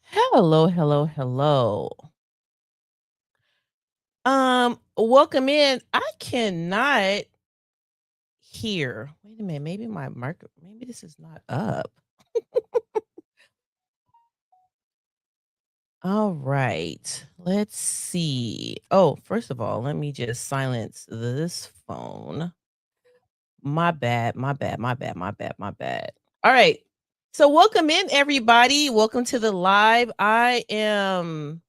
Hello, hello, hello. Welcome in. I cannot hear. Wait a minute. Maybe my marker. Maybe this is not up. All right. Let's see. Oh, first of all, let me just silence this phone. My bad. My bad. My bad. My bad. My bad. All right. So, welcome in, everybody. Welcome to the live. I am.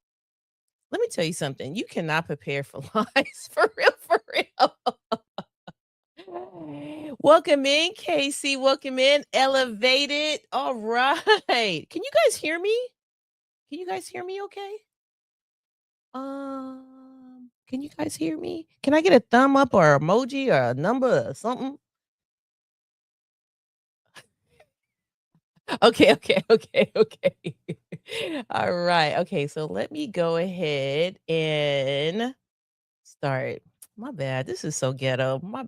Let me tell you something. You cannot prepare for lives for real. For real. Welcome in, Casey. Welcome in, Elevated. All right. Can you guys hear me? Can you guys hear me okay? Can you guys hear me? Can I get a thumb up or emoji or a number or something? Okay, okay, okay, okay. All right. Okay, so let me go ahead and start. My bad. This is so ghetto. My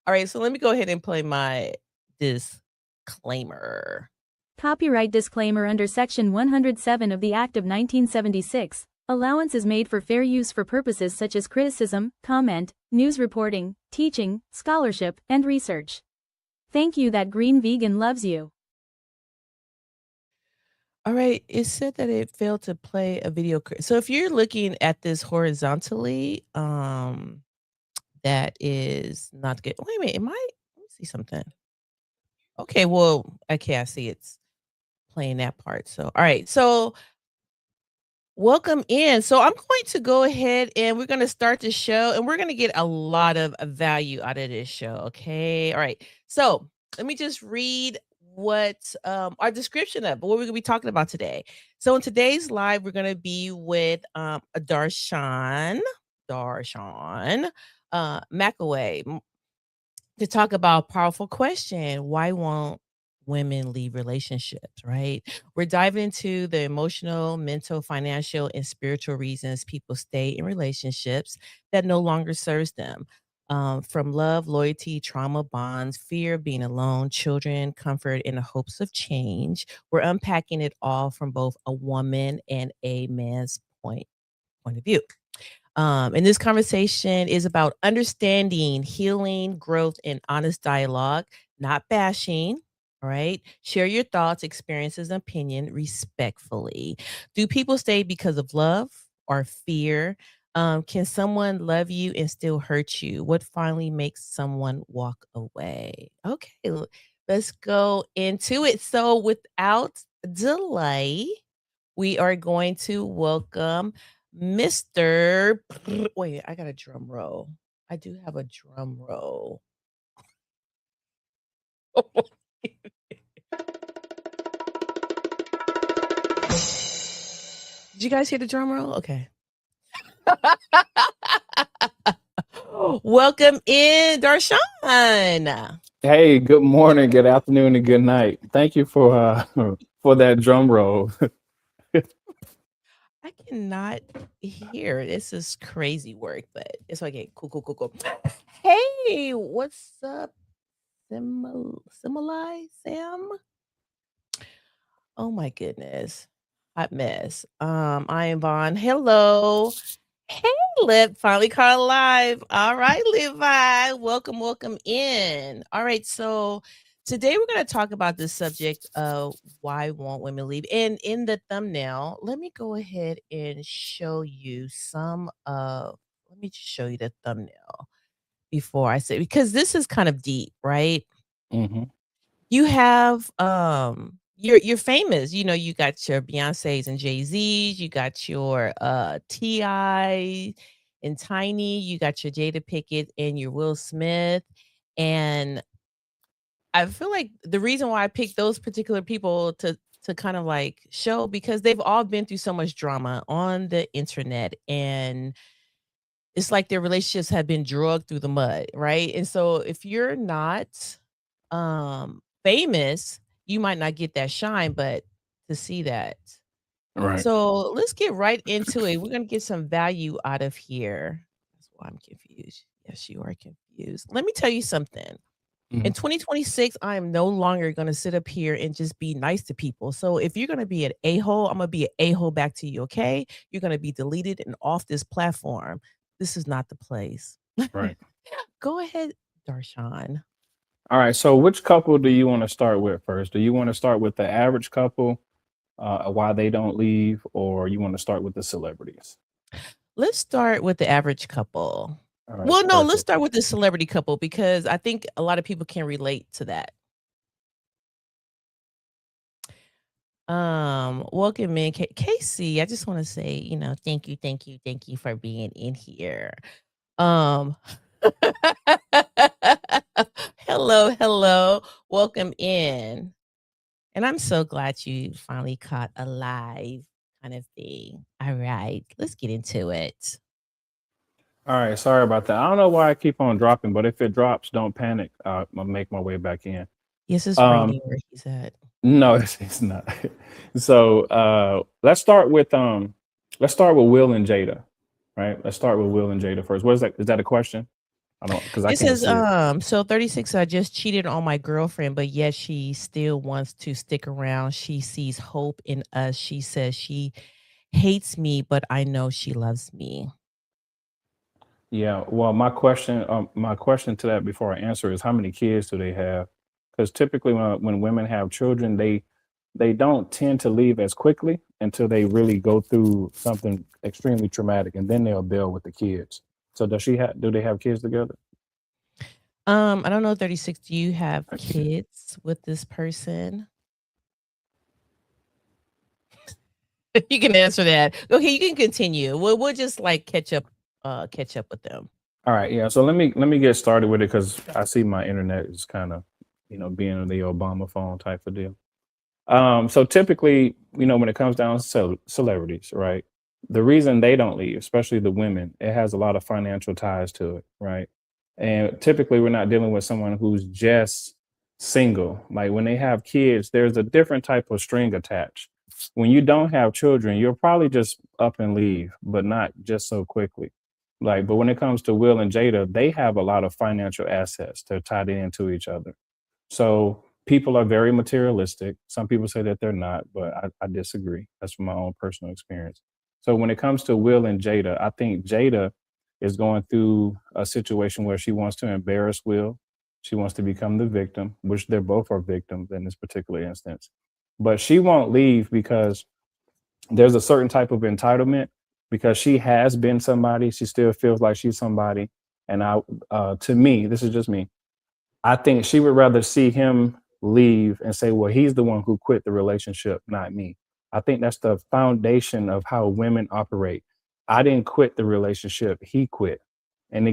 All right, so let me go ahead and play my disclaimer. Copyright disclaimer under Section 107 of the Act of 1976. Allowance is made for fair use for purposes such as criticism, comment, news reporting, teaching, scholarship, and research. Thank you that Green Vegan loves you. All right, it said that it failed to play a video. So if you're looking at this horizontally, that is not good. Wait a minute, am I? Let me see something. Okay, well, okay, I see it's playing that part. So, all right, so welcome in. So I'm going to go ahead and we're going to start the show and we're going to get a lot of value out of this show. Okay. All right. So let me just read what our description of what we're going to be talking about today. So in today's live, we're going to be with Darshan McAway to talk about a powerful question. Why won't women leave relationships, right? We're diving into the emotional, mental, financial, and spiritual reasons people stay in relationships that no longer serves them. From love, loyalty, trauma, bonds, fear of being alone, children, comfort, and the hopes of change. We're unpacking it all from both a woman and a man's point of view. And this conversation is about understanding, healing, growth, and honest dialogue, not bashing. All right. Share your thoughts, experiences, and opinion respectfully. Do people stay because of love or fear? Can someone love you and still hurt you? What finally makes someone walk away? Okay, let's go into it. So, without delay, we are going to welcome Mr. Wait, I got a drum roll. I do have a drum roll. Did you guys hear the drum roll? Okay. Welcome in, Darshan. Hey, good morning, good afternoon, and good night. Thank you for for that drum roll. I cannot hear. This is crazy work, but it's okay. Cool, cool, cool, cool. Hey, what's up, Simili Sam? Oh my goodness. Hot mess. I am Vaughn. Hello. Hey, Lip, finally caught live. All right, Levi. Welcome, welcome in. All right, so today we're going to talk about this subject of why won't women leave. And in the thumbnail, let me go ahead and show you let me just show you the thumbnail before I say, because this is kind of deep, right? hmm You have you're famous. You know, you got your Beyoncé's and Jay-Z's, you got your T.I. and Tiny, you got your Jada Pickett and your Will Smith. And I feel like the reason why I picked those particular people to kind of like show, because they've all been through so much drama on the internet, and it's like their relationships have been drugged through the mud, right? And so if you're not famous, you might not get that shine, but to see that Right. So let's get right into it. We're gonna get some value out of here. That's why I'm confused. Yes, you are confused. Let me tell you something. In Mhm. 2026, I am no longer gonna sit up here and just be nice to people. So if you're gonna be an a-hole, I'm gonna be an a-hole back to you, okay? You're gonna be deleted and off this platform. This is not the place. Right. Go ahead, Darshan. All right. So, which couple do you want to start with first? Do you want to start with the average couple, why they don't leave, or you want to start with the celebrities? Let's start with the average couple. All right. Well, no, let's Perfect. start with the celebrity couple because I think a lot of people can relate to that. Welcome in, Casey. I just want to say, thank you, thank you, thank you for being in here. Um, hello, hello, welcome in. And I'm so glad you finally caught a live kind of thing. All right, let's get into it. All right. Sorry about that. I don't know why I keep on dropping, but if it drops, don't panic. I'll make my way back in. Yes, it's Um, raining where he's at. no, it's not. So let's start with Will and Jada. Right. Let's start with Will and Jada first. What is that? Is that a question? I don't because I It can't says, see it. so 36, I just cheated on my girlfriend, but yet she still wants to stick around. She sees hope in us. She says she hates me, but I know she loves me. Yeah, well, my question to that before I answer is how many kids do they have? Because typically, when women have children, they don't tend to leave as quickly until they really go through something extremely traumatic, and then they'll bail with the kids. So does she have? Do they have kids together? I don't know, 36, do you have kids with this person? You can answer that. Okay, you can continue. We'll just like catch up with them. All right, yeah. So let me get started with it because I see my internet is kind of, being the Obama phone type of deal. So typically, when it comes down to celebrities, right? The reason they don't leave, especially the women, it has a lot of financial ties to it, right? And typically, we're not dealing with someone who's just single. Like when they have kids, there's a different type of string attached. When you don't have children, you'll probably just up and leave, but not just so quickly. Like, but when it comes to Will and Jada, they have a lot of financial assets. They're tied into each other. So people are very materialistic. Some people say that they're not, but I disagree. That's from my own personal experience. So when it comes to Will and Jada, I think Jada is going through a situation where she wants to embarrass Will. She wants to become the victim, which they're both are victims in this particular instance. But she won't leave because there's a certain type of entitlement because she has been somebody. She still feels like she's somebody. And to me, this is just me. I think she would rather see him leave and say, well, he's the one who quit the relationship, not me. I think that's the foundation of how women operate. I didn't quit the relationship, he quit. And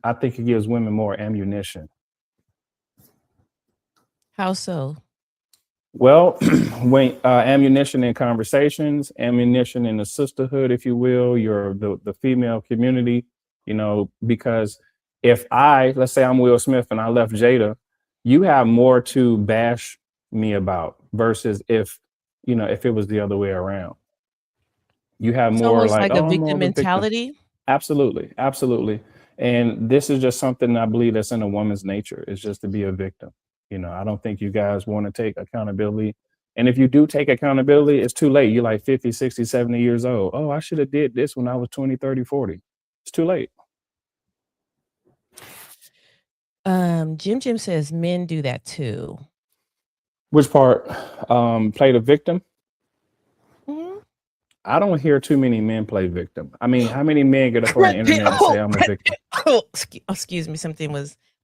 I think it gives women more ammunition. How so? Well, when ammunition in conversations, ammunition in the sisterhood, if you will, the female community, because if let's say I'm Will Smith and I left Jada, you have more to bash me about versus if it was the other way around. You have It's more almost like, like a oh, I'm more victim of a victim. mentality. Absolutely, absolutely. And this is just something I believe that's in a woman's nature, is just to be a victim. I don't think you guys want to take accountability. And if you do take accountability, it's too late. You're like 50, 60, 70 years old. Oh, I should have did this when I was 20, 30, 40. It's too late. Jim says men do that too. Which part? Play the victim? Mhm. I don't hear too many men play victim. I mean, how many men get up on the Brad Pitt. internet and say Oh, I'm a Brad victim? Pitt. Oh, excuse me.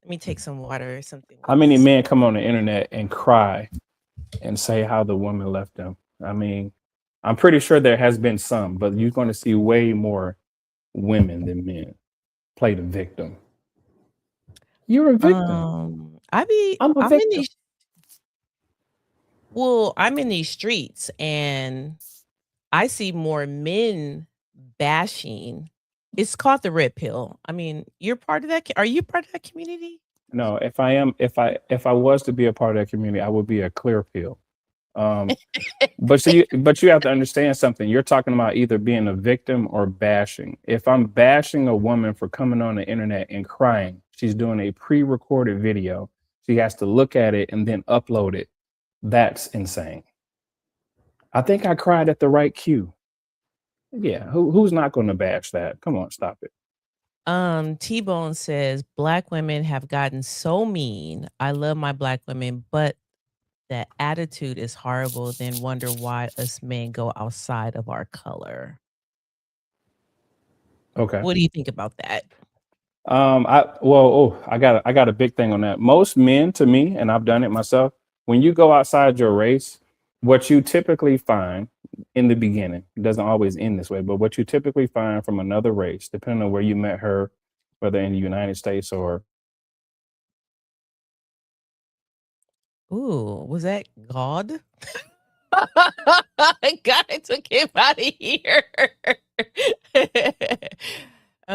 Let me take some water. Something How many was. men come on the internet and cry and say how the woman left them? I mean, I'm pretty sure there has been some, but you're going to see way more women than men play the victim. You're a victim. I'm a I'm in victim. these, well, I'm in these streets and I see more men bashing. It's called the red pill. I mean, you're part of that. Are you part of that community? No, if I was to be a part of that community, I would be a clear pill. Um, but you have to understand something. You're talking about either being a victim or bashing. If I'm bashing a woman for coming on the internet and crying, she's doing a pre-recorded video. She has to look at it and then upload it. That's insane. I think I cried at the right cue. Yeah, who's not going to bash that? Come on, stop it. T-Bone says black women have gotten so mean. I love my black women, but that attitude is horrible. Then wonder why us men go outside of our color. Okay. What do you think about that? I got a big thing on that. Most men, to me, and I've done it myself, when you go outside your race, what you typically find in the beginning, it doesn't always end this way, but what you typically find from another race, depending on where you met her, whether in the United States or Ooh, was that God? God took him out of here.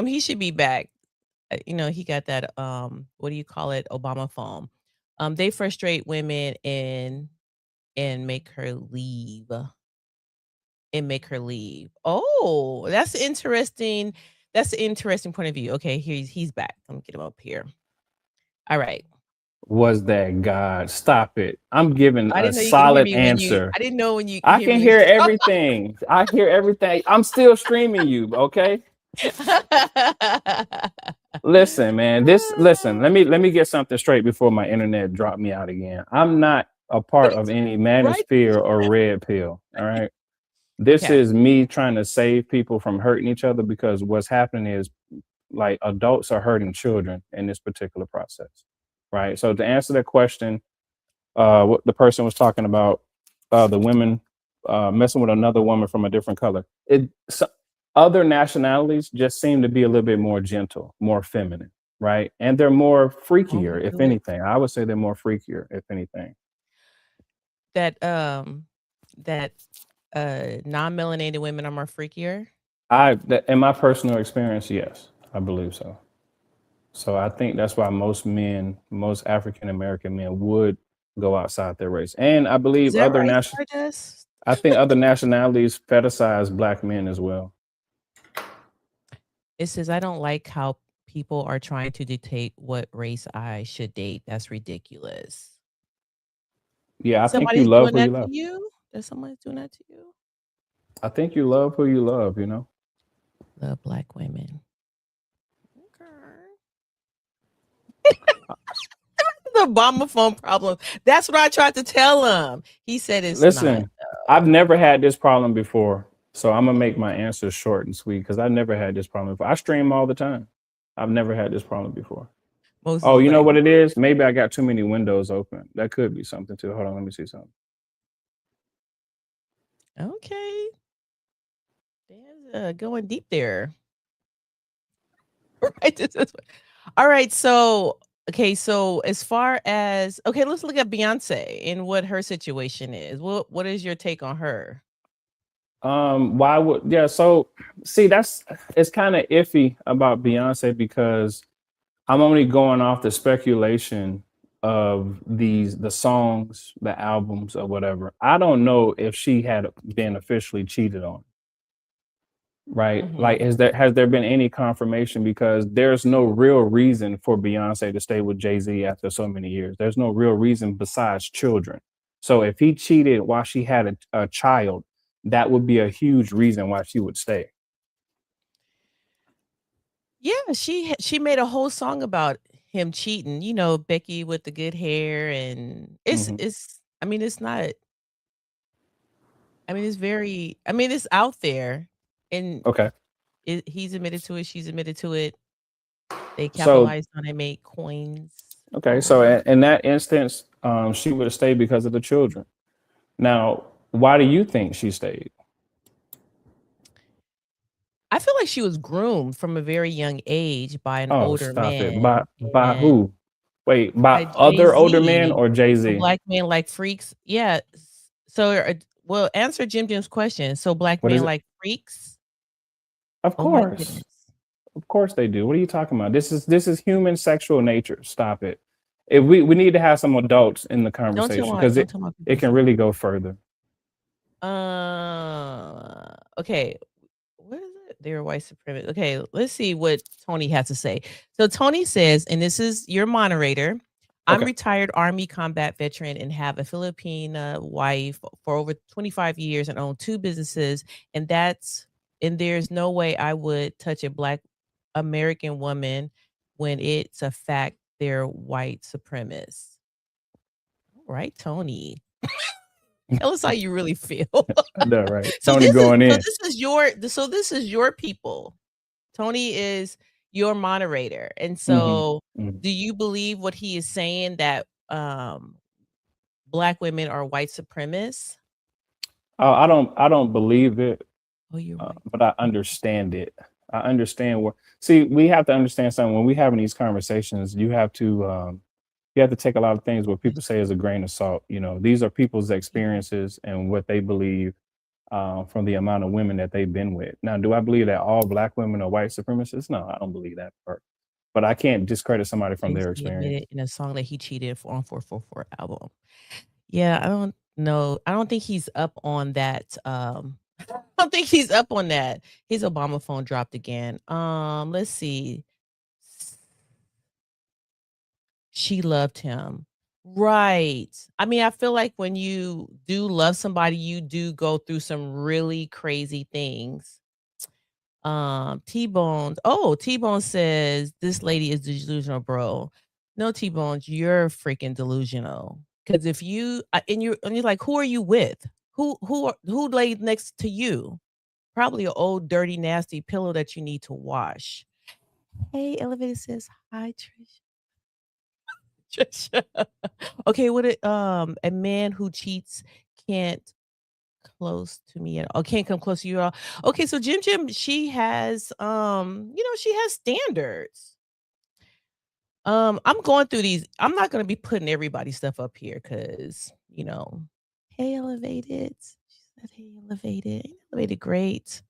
He should be back. He got that what do you call it? Obama phone. They frustrate women and make her leave. Oh, that's interesting. That's an interesting point of view. Okay, he's back. Let me get him up here. All right. was that God? Stop it. I'm giving I a didn't know you can hear solid me when you answer. I didn't know when you can I hear me can when hear you everything. I hear everything. I'm still streaming you, okay? Listen, man. Listen, let me get something straight before my internet drop me out again. I'm not a part of any Right? manosphere or red pill. All right. This Okay. is me trying to save people from hurting each other because what's happening is like adults are hurting children in this particular process. Right. So to answer that question, what the person was talking about, the women messing with another woman from a different color. Other nationalities just seem to be a little bit more gentle, more feminine, right? And they're more Won't we freakier, if do it? anything. I would say they're more freakier, if anything. That that non-melanated women are more freakier. In my personal experience, yes, I believe so. So I think that's why most men, most African American men, would go outside their race, and I Is believe that right, Stardust? I think other nationalities fetishize black men as well. It says I don't like how people are trying to dictate what race I should date. That's ridiculous. Yeah, I think you Somebody's love doing who you that to love. you? That somebody's doing that to you? I think you love who you love, you know? Love black women. Okay. The Obama phone problem. That's what I tried to tell him. He said it's not Listen, I've though. never had this problem before. So I'm gonna make my answers short and sweet because I never had this problem before. I stream all the time. I've never had this problem before. Moses Oh, is you know like, what it is? Maybe I got too many windows open. That could be something too. Hold on, let me see something. okay. Dan's going deep there. Right. All right. So, okay. So, as far as, okay, let's look at Beyonce and what her situation is. What is your take on her? Why would yeah, so see that's it's kind of iffy about Beyonce because I'm only going off the speculation of the songs, the albums, or whatever. I don't know if she had been officially cheated on, right? Like, Hmm. has there been any confirmation? Because there's no real reason for Beyonce to stay with Jay-Z after so many years. There's no real reason besides children. So if he cheated while she had a child, that would be a huge reason why she would stay. Yeah, she made a whole song about him cheating. Becky with the good hair, and Hmm. it's. I mean, it's not. I mean, it's very. I mean, it's out there, and Okay. he's admitted to it. She's admitted to it. They So capitalized on it, made coins okay, over so it. in that instance, she would have stayed because of the children. Now, why do you think she stayed? I feel like she was groomed from a very young age by an Oh, older stop it. By man, by and who? Wait, by by other older men Jay-Z. or Jay So Z? black men like freaks. Yeah. So, well, answer Jim's question. So black What men is it? like freaks. Of Oh my course, goodness. of course they do. What are you talking about? This is human sexual nature. Stop it. if we need to have some adults in the Don't tell conversation my because don't tell my it people can stuff. really go further. Okay. What is it? They're white supremacists. Okay, let's see what Tony has to say. So Tony says, and this is your moderator. I'm Okay. retired Army combat veteran and have a Filipina wife for over 25 years and own two businesses. And there's no way I would touch a black American woman when it's a fact they're white supremacists. All right, Tony. Tell us how you really feel. I know, right? So Tony this is going so in. this is your so this is your people. Tony is your moderator. And Hmm. so Hmm. do you believe what he is saying that black women are white supremacists? I don't believe it, Oh, you're white. but I Okay. understand it. I understand what. See, we have to understand something when we having these conversations. You have to take a lot of things what Yes. people say as a grain of salt. These are people's Mhm. experiences and what they believe from the amount of women that they've been with. Now, do I believe that all black women are white supremacists? No, I don't believe that part. But I can't discredit somebody from their Jay-Z experience. admitted in a song that he cheated for on 444 album. Yeah, I don't know. I don't think he's up on that. I don't think he's up on that. His Obama phone dropped again. Let's see. She loved him. Right. I mean, I feel like when you do love somebody, you do go through some really crazy things. T-Bone says this lady is delusional, bro. No, T-Bones, you're freaking delusional. Because if you and you're like, who are you with? Who laid next to you? Probably an old, dirty, nasty pillow that you need to wash. Hey, Elevator says hi, Trish. Trisha. Okay, what a man who cheats can't close to me at all. Can't come close to you at all. Okay, so Jim, she has she has standards. I'm going through these. I'm not gonna be putting everybody's stuff up here because, hey elevated. She said, hey elevated. Hey, elevated, great.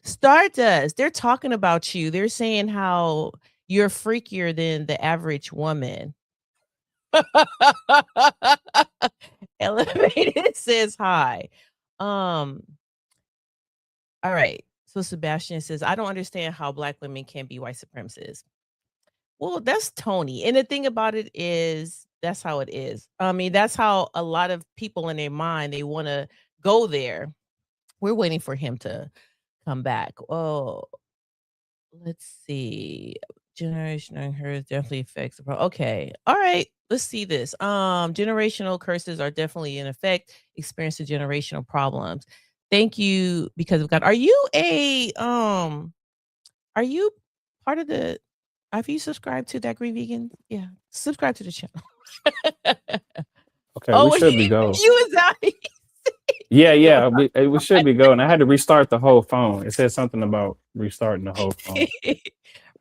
Stardust, they're talking about you. They're saying how you're freakier than the average woman. Elevated says hi. Um, all right. So Sebastian says, I don't understand how black women can be white supremacists. Well, that's Tony. And the thing about it is that's how it is. I mean, that's how a lot of people in their mind they want to go there. We're waiting for him to come back. Oh, let's see. Generational curse definitely affects the okay. All right. Let's see this. Generational curses are definitely in effect. Experiencing generational problems. Thank you because of God. Are you part of the have you subscribed to that Green Vegan? Yeah. Subscribe to the channel. Okay, we Oh, should be go. you was out. Yeah, Yo, yeah, we should be going. I had to restart the whole phone. It said something about restarting the whole phone.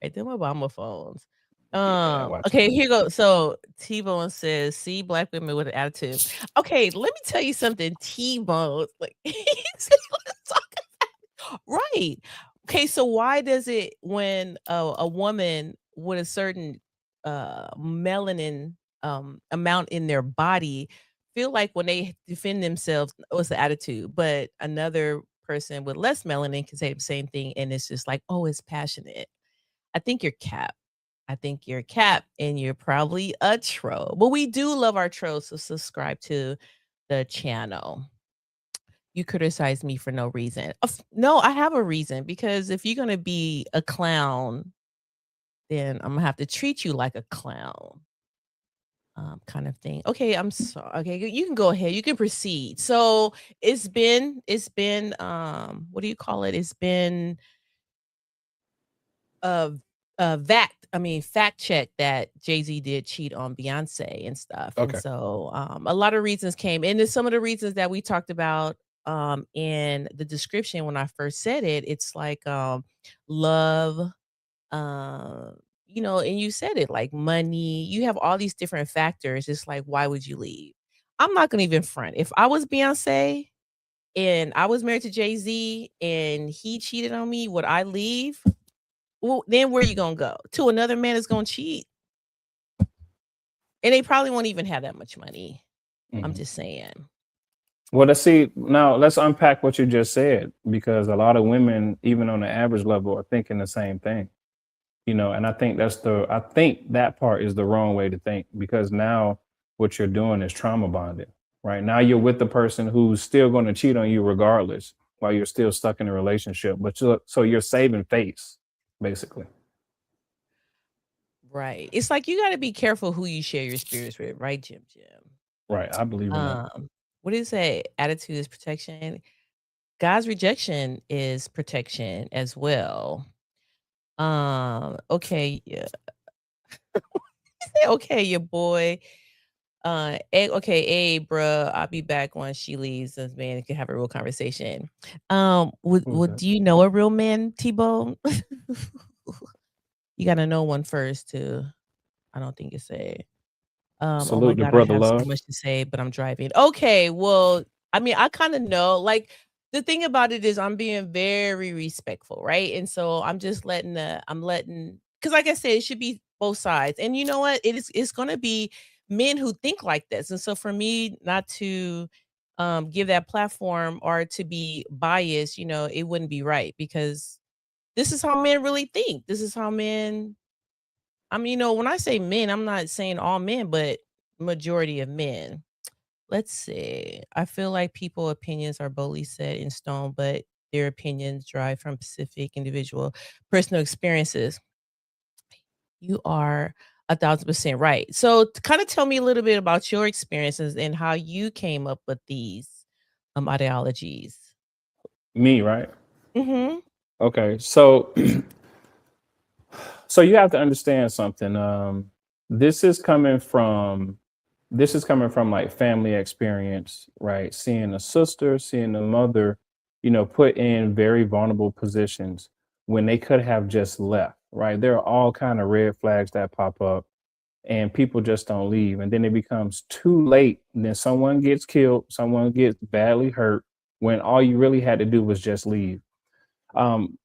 right, them Obama phones. Yeah, watch Okay, out. here go. So T-Bone says, "See black women with an attitude." Okay, let me tell you something. T-Bone, like, he said, let's talk right. Okay, so why does it when a woman with a certain melanin amount in their body feel like when they defend themselves, oh, it's the attitude, but another person with less melanin can say the same thing, and it's just like, oh, it's passionate. I think you're cap. I think you're cap, and you're probably a troll. But we do love our trolls, so subscribe to the channel. You criticize me for no reason. No, I have a reason because if you're gonna be a clown, then I'm gonna have to treat you like a clown, kind of thing. Okay, I'm sorry. Okay, you can go ahead. You can proceed. So what do you call it? It's been uh fact check that Jay-Z did cheat on Beyonce and stuff. And Okay. so a lot of reasons came. And there's some of the reasons that we talked about in the description when I first said it. It's like love, um, and you said it like money, you have all these different factors. It's like, why would you leave? I'm not gonna even front. If I was Beyonce and I was married to Jay-Z and he cheated on me, would I leave? Well, then where you gonna go? To another man that's gonna cheat? And they probably won't even have that much money. I'm Mhm. just saying. Well, let's see. Now, let's unpack what you just said because a lot of women, even on the average level, are thinking the same thing. And I think that part is the wrong way to think because now what you're doing is trauma bonding, right? Now you're with the person who's still going to cheat on you regardless while you're still stuck in a relationship. So you're saving face, basically. Right. It's like you gotta be careful who you share your spirits with, right, Jim Jim? Right. I believe in that. What do you say? Attitude is protection. God's rejection is protection as well. Okay, yeah. Okay, your boy. Okay, hey, bruh, I'll be back once she leaves. Us man can have a real conversation. Who's Would that? do you know a real man, T-Bone? You gotta know one first too. I don't think it's said. Oh my Salute to god, I brother have so love. much to say, but I'm driving. Okay, well, I mean, I kinda know, like, the thing about it is I'm being very respectful, right? And so I'm letting, because like I said, it should be both sides. And you know what? It's gonna be men who think like this. And so for me not to give that platform or to be biased, it wouldn't be right because this is how men really think. This is how men, I mean, when I say men, I'm not saying all men, but majority of men. Let's see. I feel like people opinions are boldly set in stone, but their opinions drive from specific individual personal experiences. You are 1,000% right. So kind of tell me a little bit about your experiences and how you came up with these ideologies. Me, right? Mm-hmm. Okay. So you have to understand something. This is coming from like family experience, right? Seeing a sister, seeing a mother, put in very vulnerable positions when they could have just left, right? There are all kind of red flags that pop up and people just don't leave. And then it becomes too late. And then someone gets killed, someone gets badly hurt when all you really had to do was just leave.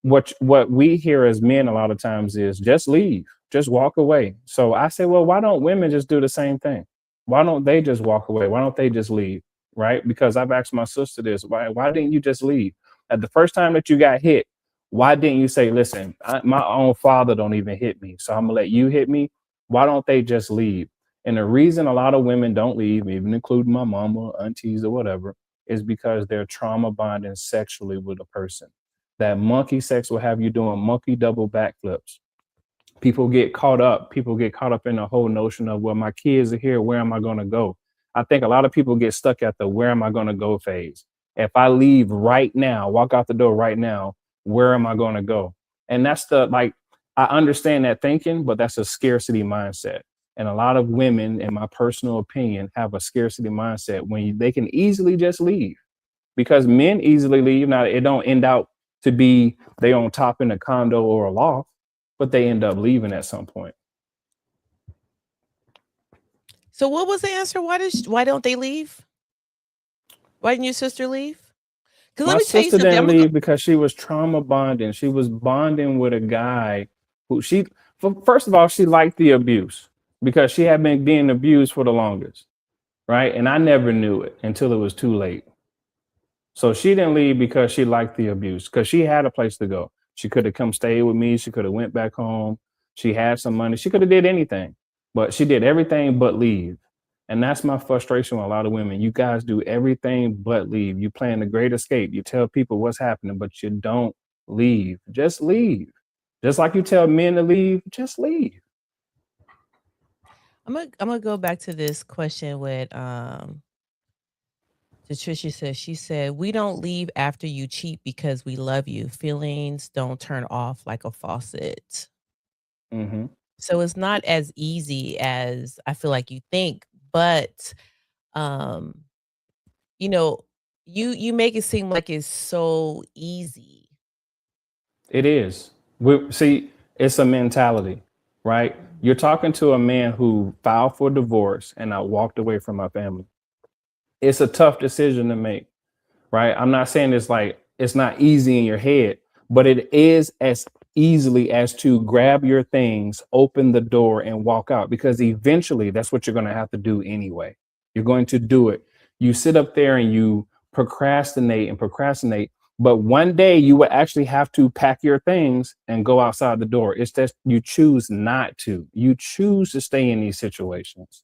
What we hear as men a lot of times is just leave, just walk away. So I say, well, why don't women just do the same thing? Why don't they just walk away? Why don't they just leave? Right? Because I've asked my sister this. Why didn't you just leave? At the first time that you got hit, why didn't you say, listen, my own father don't even hit me, so I'm gonna let you hit me? Why don't they just leave? And the reason a lot of women don't leave, even including my mama, aunties, or whatever, is because they're trauma bonding sexually with a person. That monkey sex will have you doing monkey double backflips. People get caught up in the whole notion of, well, my kids are here, where am I going to go? I think a lot of people get stuck at the where am I going to go phase. If I leave right now, walk out the door right now, where am I going to go? And that's the like, I understand that thinking, but that's a scarcity mindset. And a lot of women, in my personal opinion, have a scarcity mindset when they can easily just leave, because men easily leave. Now it don't end out to be they on top in a condo or a loft, but they end up leaving at some point. So what was the answer? Why don't they leave? Why didn't your sister leave? Because let My me tell you sister something. didn't I'm gonna go. leave because she was trauma bonding. She was bonding with a guy who first of all, she liked the abuse because she had been being abused for the longest, right? And I never knew it until it was too late. So she didn't leave because she liked the abuse, because she had a place to go. She could have come stay with me. She could have went back home. She had some money. She could have did anything, but she did everything but leave. And that's my frustration with a lot of women. You guys do everything but leave. You plan the great escape. You tell people what's happening, but you don't leave. Just leave. Just like you tell men to leave, just leave. I'm gonna go back to this question with Patricia says, she said, "We don't leave after you cheat because we love you. Feelings don't turn off like a faucet." Hmm. So it's not as easy as I feel like you think, but um, you know, you make it seem like it's so easy. It is. See, it's a mentality, right? You're talking to a man who filed for divorce and I walked away from my family. It's a tough decision to make, right? I'm not saying it's like it's not easy in your head, but it is as easily as to grab your things, open the door, and walk out, because eventually that's what you're going to have to do anyway. You're going to do it. You sit up there and you procrastinate and procrastinate, but one day you will actually have to pack your things and go outside the door. It's that you choose not to. You choose to stay in these situations.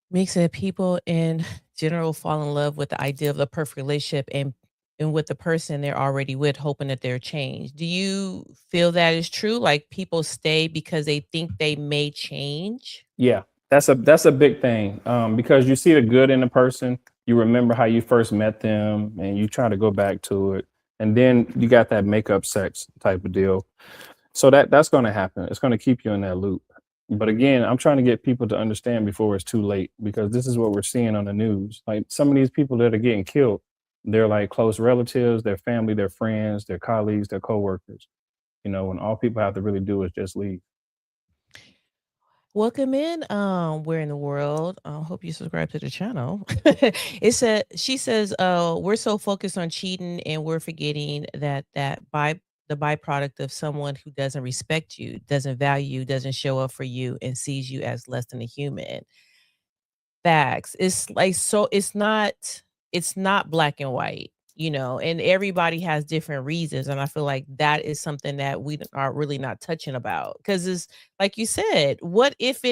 Makes it people in general fall in love with the idea of the perfect relationship and with the person they're already with, hoping that they're changed. Do you feel that is true? Like people stay because they think they may change? Yeah, that's a big thing, because you see the good in a person. You remember how you first met them, and you try to go back to it, and then you got that makeup sex type of deal. So that's going to happen. It's going to keep you in that loop. But again, I'm trying to get people to understand before it's too late, because this is what we're seeing on the news. Like some of these people that are getting killed, they're like close relatives, their family, their friends, their colleagues, their coworkers. When all people have to really do is just leave. Welcome in. Where in the world? Hope you subscribe to the channel. She says, we're so focused on cheating and we're forgetting that by the byproduct of someone who doesn't respect you, doesn't value you, doesn't show up for you, and sees you as less than a human. Facts. It's like so it's not black and white, and everybody has different reasons. And I feel like that is something that we are really not touching about. Cause it's like you said, what if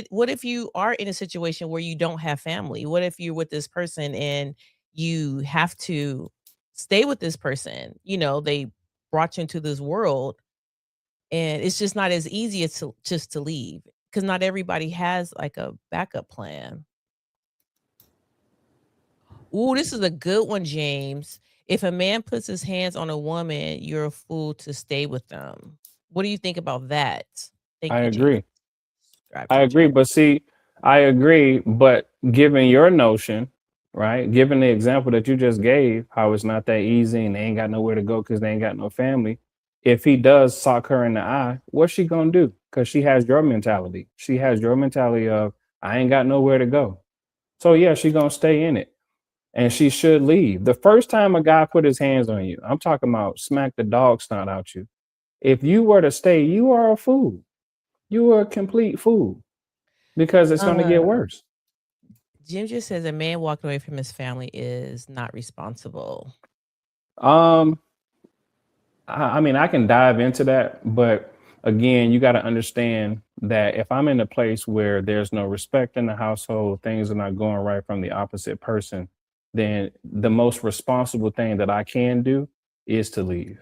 you are in a situation where you don't have family? What if you're with this person and you have to stay with this person? They brought you into this world and it's just not as easy as to just to leave. Cause not everybody has like a backup plan. Ooh, this is a good one, James. If a man puts his hands on a woman, you're a fool to stay with them. What do you think about that? Thank I you, James. agree. Subscribe to I the agree, channel. but see, I agree, but given your notion, right? Given the example that you just gave, how it's not that easy and they ain't got nowhere to go because they ain't got no family. If he does sock her in the eye, what's she gonna do? Because she has your mentality. She has your mentality of I ain't got nowhere to go. So yeah, she gonna stay in it. And she should leave. The first time a guy put his hands on you, I'm talking about smack the dog snot out you. If you were to stay, you are a fool. You are a complete fool, because it's going to get Uh, worse. Jim just says a man walking away from his family is not responsible. Um, I mean, I can dive into that, but again, you got to understand that if I'm in a place where there's no respect in the household, things are not going right from the opposite person, then the most responsible thing that I can do is to leave.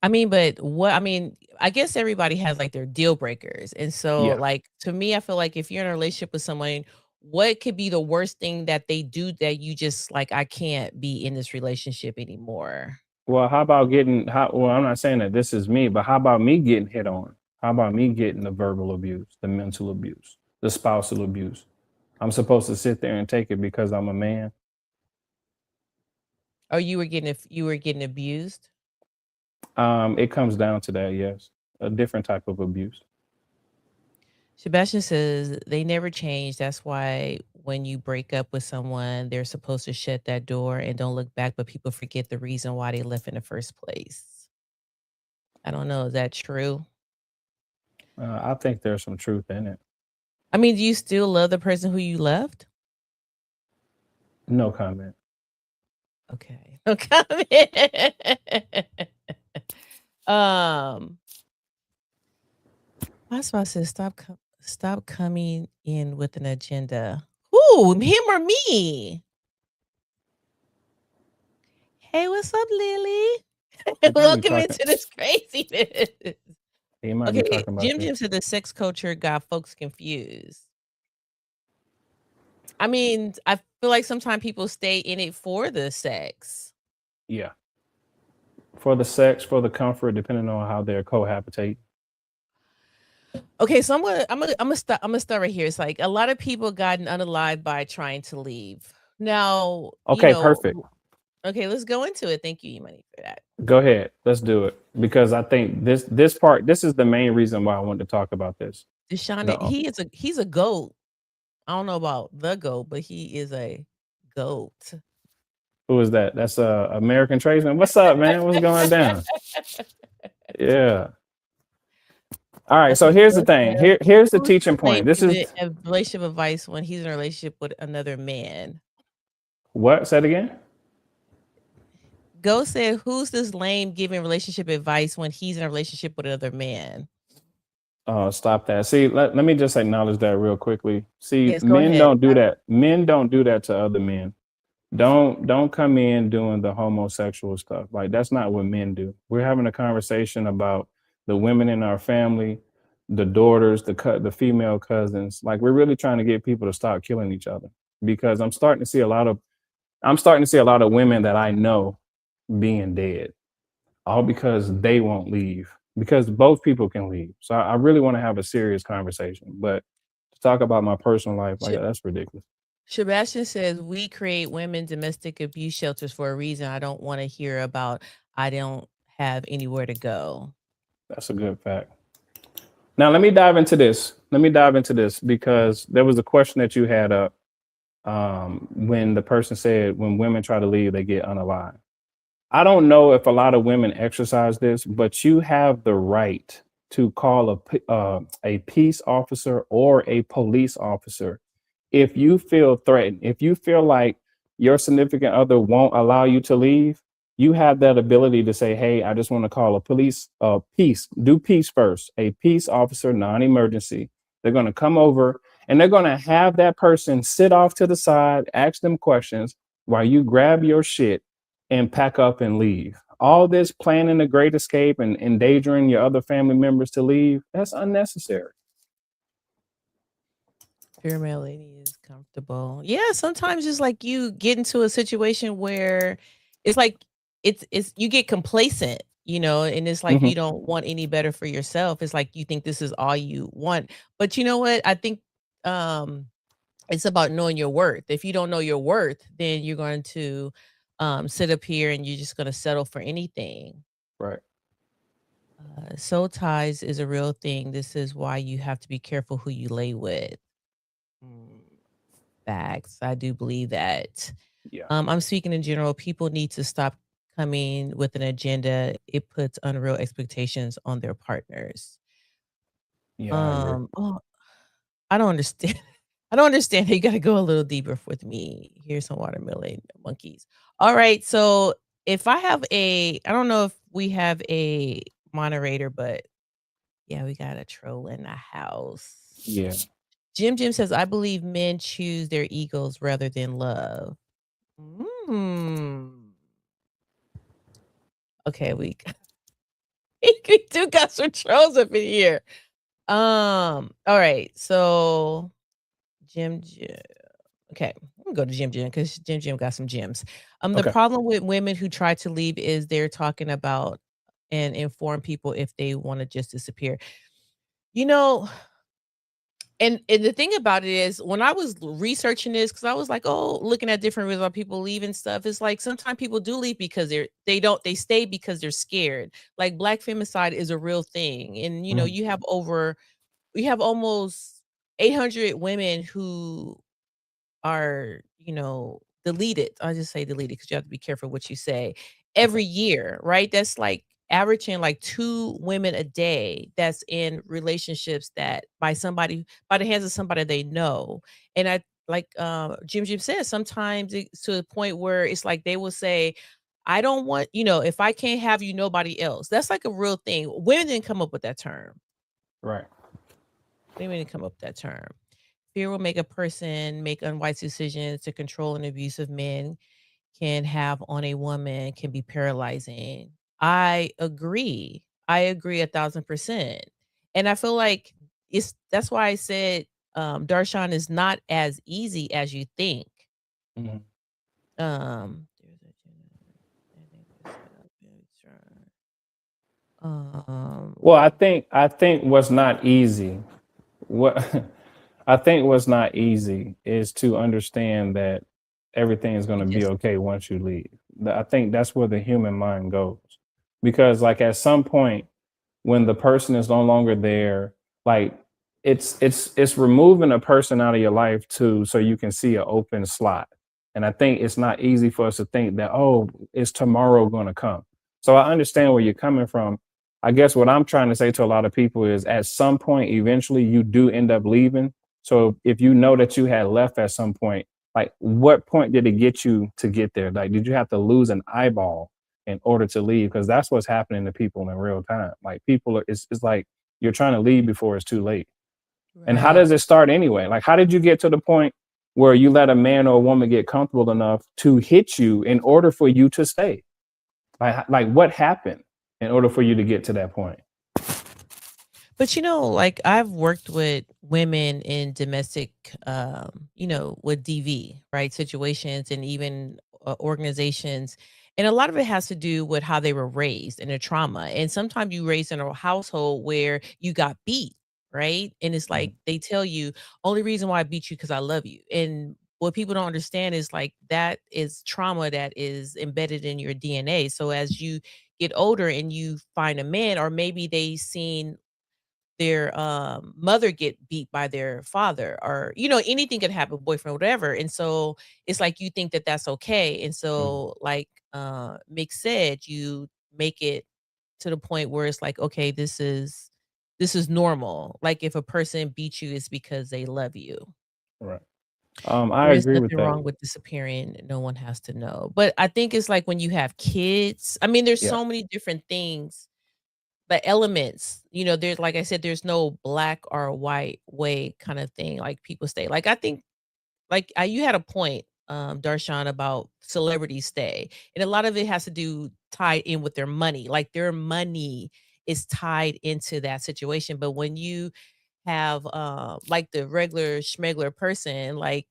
I guess everybody has like their deal breakers. And so Yeah. like to me, I feel like if you're in a relationship with someone, what could be the worst thing that they do that you just like, I can't be in this relationship anymore? Well, how about well, I'm not saying that this is me, but how about me getting hit on? How about me getting the verbal abuse, the mental abuse, the spousal abuse? I'm supposed to sit there and take it because I'm a man. Or you were getting abused? It comes down to that, yes. A different type of abuse. Sebastian says they never change. That's why when you break up with someone, they're supposed to shut that door and don't look back, but people forget the reason why they left in the first place. I don't know. Is that true? I think there's some truth in it. I mean, do you still love the person who you left? No comment. Okay. No comment. um, my spouse says stop coming in with an agenda. Who, him or me? Hey, what's up, Lily? He might be Welcome talking. into this craziness. He might be Okay, talking about Jim you. Jim said the sex culture got folks confused. I mean, I feel like sometimes people stay in it for the sex. Yeah. For the sex, for the comfort, depending on how they're cohabitate. Okay, so I'm gonna start right here. It's like a lot of people gotten unalive by trying to leave. Now, Okay, perfect. okay, let's go into it. Thank you, Money, for that. Go ahead. Let's do it. Because I think this is the main reason why I wanted to talk about this. Deshaun, The he's a goat. I don't know about the goat, but he is a goat. Who is that? That's American tradesman. What's up, man? What's going down? Yeah. All right. So Okay, here's the so thing. Here's the who's teaching this lame point. This is giving a relationship advice when he's in a relationship with another man? what? Said again. Go said, "Who's this lame giving relationship advice when he's in a relationship with another man?" Oh, stop that. See, let me just acknowledge that real quickly. See, Yes, go men ahead. don't do that. Men don't do that to other men. Don't come in doing the homosexual stuff. Like that's not what men do. We're having a conversation about the women in our family, the daughters, the female cousins. Like we're really trying to get people to stop killing each other because I'm starting to see a lot of women that I know being dead, all because they won't leave. Because both people can leave. So I really want to have a serious conversation. But to talk about my personal life, like that's ridiculous. Sebastian says, "We create women domestic abuse shelters for a reason. I don't wanna hear about I don't have anywhere to go." That's a good fact. Now let me dive into this. Let me dive into this because there was a question that you had up when the person said when women try to leave, they get unalived. I don't know if a lot of women exercise this, but you have the right to call a peace officer or a police officer if you feel threatened. If you feel like your significant other won't allow you to leave, you have that ability to say, "Hey, I just want to call a police peace. Do peace first. A peace officer, non-emergency. They're going to come over and they're going to have that person sit off to the side, ask them questions while you grab your shit and pack up and leave. All this planning a great escape and endangering your other family members to leave, that's unnecessary." Pure male lady is comfortable. Yeah, sometimes it's like you get into a situation where it's like it's you get complacent, and it's like Hmm. you don't want any better for yourself. It's like you think this is all you want. But you know what? I think um it's about knowing your worth. If you don't know your worth, then you're going to sit up here and you're just going to settle for anything. Right. Soul ties is a real thing. This is why you have to be careful who you lay with. Mm, Facts. I do believe that. Yeah. I'm speaking in general. People need to stop coming with an agenda. It puts unreal expectations on their partners. Yeah, I agree. Oh, I don't understand. I don't understand. You got to go a little deeper with me. Here's some watermelon monkeys. All right. So if I don't know if we have a moderator, but yeah, we got a troll in the house. Yeah. Jim says, I believe men choose their egos rather than love. Mm. Okay, we do got some trolls up in here. All right. So Jim. Okay, I'm gonna go to Jim because Jim got some gems. The Okay. problem with women who try to leave is they're talking about and inform people if they want to just disappear. You know, and the thing about it is when I was researching this, because I was like, oh, looking at different reasons why people leave and stuff, it's like sometimes people do leave because they stay because they're scared. Like black femicide is a real thing. And Mhm. we have almost 800 women who are, deleted. I just say deleted because you have to be careful what you say Okay. every year, right? That's like averaging like 2 women a day that's in relationships that by the hands of somebody they know. And I like Jim says sometimes it's to the point where it's like they will say, I don't want, if I can't have you, nobody else. That's like a real thing. Women didn't come up with that term. Right. Women didn't come up with that term. Fear will make a person make unwise decisions to control and abusive men can have on a woman can be paralyzing. I agree. I agree 1,000%. And I feel like that's why I said Darshan is not as easy as you think. Mhm. There's a set up very strong. Well, I think what's not easy, what I think what's not easy is to understand that everything is going you to be just okay once you leave. I think that's where the human mind goes. Because like at some point when the person is no longer there, like it's removing a person out of your life too so you can see an open slot. And I think it's not easy for us to think that, oh, is tomorrow going to come? So I understand where you're coming from. I guess what I'm trying to say to a lot of people is at some point, eventually you do end up leaving. So if you know that you had left at some point, like what point did it get you to get there? Like, did you have to lose an eyeball in order to leave? Because that's what's happening to people in real time. Like people are, it's like you're trying to leave before it's too late. And how Right. does it start anyway? Like, how did you get to the point where you let a man or a woman get comfortable enough to hit you in order for you to stay? Like what happened in order for you to get to that point? But like I've worked with women in domestic, with DV, right, situations and even organizations. And a lot of it has to do with how they were raised and their trauma. And sometimes you raised in a household where you got beat, right? And it's like Mhm. they tell you, only reason why I beat you because I love you. And what people don't understand is like that is trauma that is embedded in your DNA. So as you get older and you find a man, or maybe they seen their mother get beat by their father, or anything could happen, boyfriend, whatever. And so it's like you think that that's okay. And Mhm. so like Mick said, you make it to the point where it's like, okay, this is normal. Like if a person beats you, it's because they love you. Right. I There is agree with nothing that. wrong with disappearing. No one has to know. But I think it's like when you have kids, I mean, there's Yeah. so many different things, the elements, there's, like I said, there's no black or white way kind of thing, like people stay. Like, I think, like, you had a point, Darshan, about celebrities stay, and a lot of it has to do tied in with their money. Like, their money is tied into that situation. But when you have, like, the regular schmegler person, like,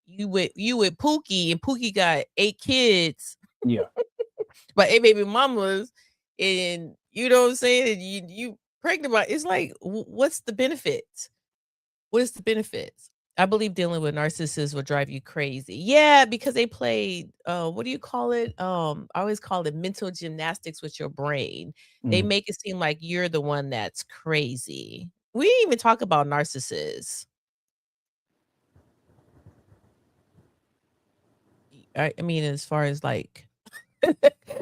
you with Pookie, and Pookie got 8 kids, Yeah. but 8 baby mamas, and you know what I'm saying? And you pregnant by, it's like, what's the benefits? What is the benefits? I believe dealing with narcissists will drive you crazy. Yeah, because they play, what do you call it? I always call it mental gymnastics with your brain. They Mhm. make it seem like you're the one that's crazy. We didn't even talk about narcissists. I mean, as far as like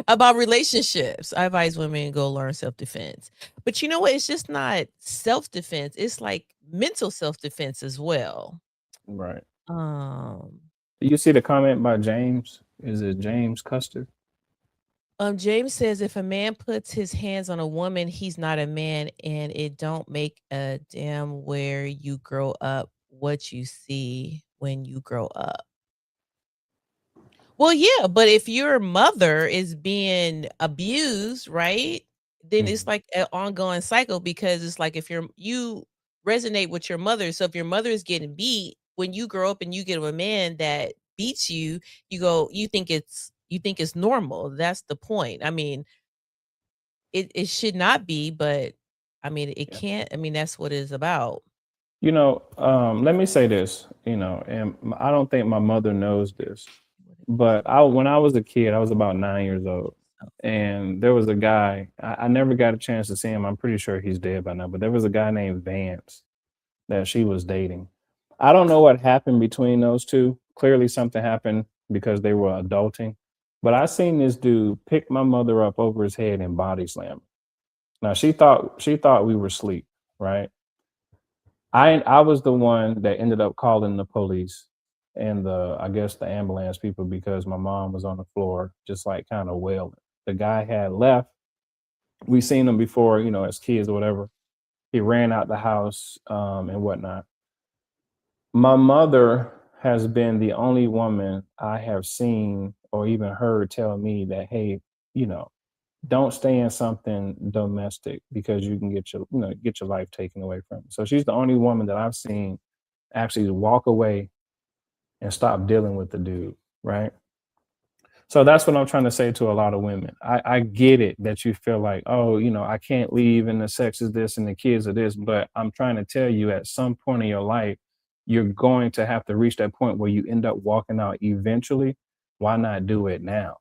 about relationships, I advise women go learn self-defense. But you know what? It's just not self-defense. It's like mental self-defense as well. Right. Um, Do you see the comment by James? Is it James Custer? James says if a man puts his hands on a woman, he's not a man, and it don't make a damn where you grow up what you see when you grow up. Well, yeah, but if your mother is being abused, right? Then it's Mhm. like an ongoing cycle, because it's like if you resonate with your mother. So if your mother is getting beat, when you grow up and you get a man that beats you, you think it's normal. That's the point. I mean, it should not be, but I mean it Yeah. can't. I mean, that's what it's about. Let me say this, and I don't think my mother knows this, What it is. but when I was a kid, I was about 9 years old, and there was a guy. I never got a chance to see him. I'm pretty sure he's dead by now, but there was a guy named Vance that she was dating. I don't know what happened between those two. Clearly, something happened because they were adulting. But I seen this dude pick my mother up over his head and body slam her. Now she thought we were asleep, right? I was the one that ended up calling the police and I guess the ambulance people because my mom was on the floor just like kind of wailing. The guy had left. We seen him before, as kids or whatever. He ran out the house and whatnot. My mother has been the only woman I have seen or even heard tell me that, hey, you know, don't stay in something domestic because you can get your life taken away from you. So she's the only woman that I've seen actually walk away and stop dealing with the dude, right? So that's what I'm trying to say to a lot of women. I get it that you feel like, oh, I can't leave and the sex is this and the kids are this, but I'm trying to tell you at some point in your life, you're going to have to reach that point where you end up walking out eventually. Why not do it now?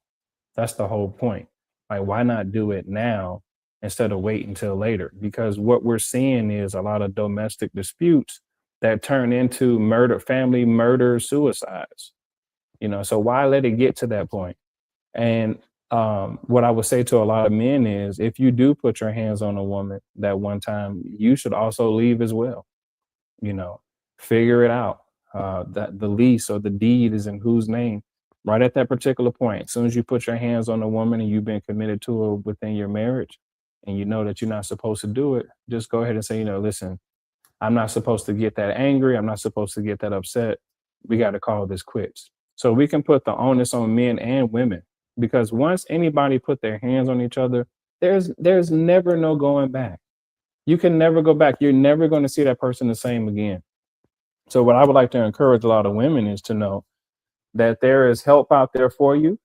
That's the whole point. Like, why not do it now instead of wait until later? Because what we're seeing is a lot of domestic disputes that turn into murder, family murder, suicides. So why let it get to that point? And what I would say to a lot of men is, if you do put your hands on a woman that one time, you should also leave as well. you know Figure it out. That the lease or the deed is in whose name, right at that particular point. As soon as you put your hands on a woman and you've been committed to her within your marriage, and you know that you're not supposed to do it, just go ahead and say, listen, I'm not supposed to get that angry. I'm not supposed to get that upset. We got to call this quits. So we can put the onus on men and women, because once anybody put their hands on each other, there's never no going back. You can never go back. You're never going to see that person the same again. So what I would like to encourage a lot of women is to know that there is help out there for you.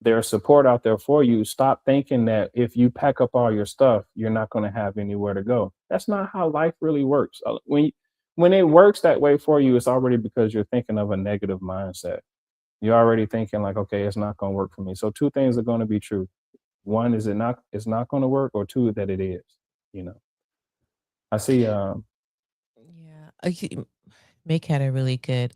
There's support out there for you. Stop thinking that if you pack up all your stuff, you're not going to have anywhere to go. That's not how life really works. When it works that way for you, it's already because you're thinking of a negative mindset. You're already thinking like, okay, it's not going to work for me. So two things are going to be true. One is it's not going to work, or two, that it is. You know, I see. Yeah. Mick had a really good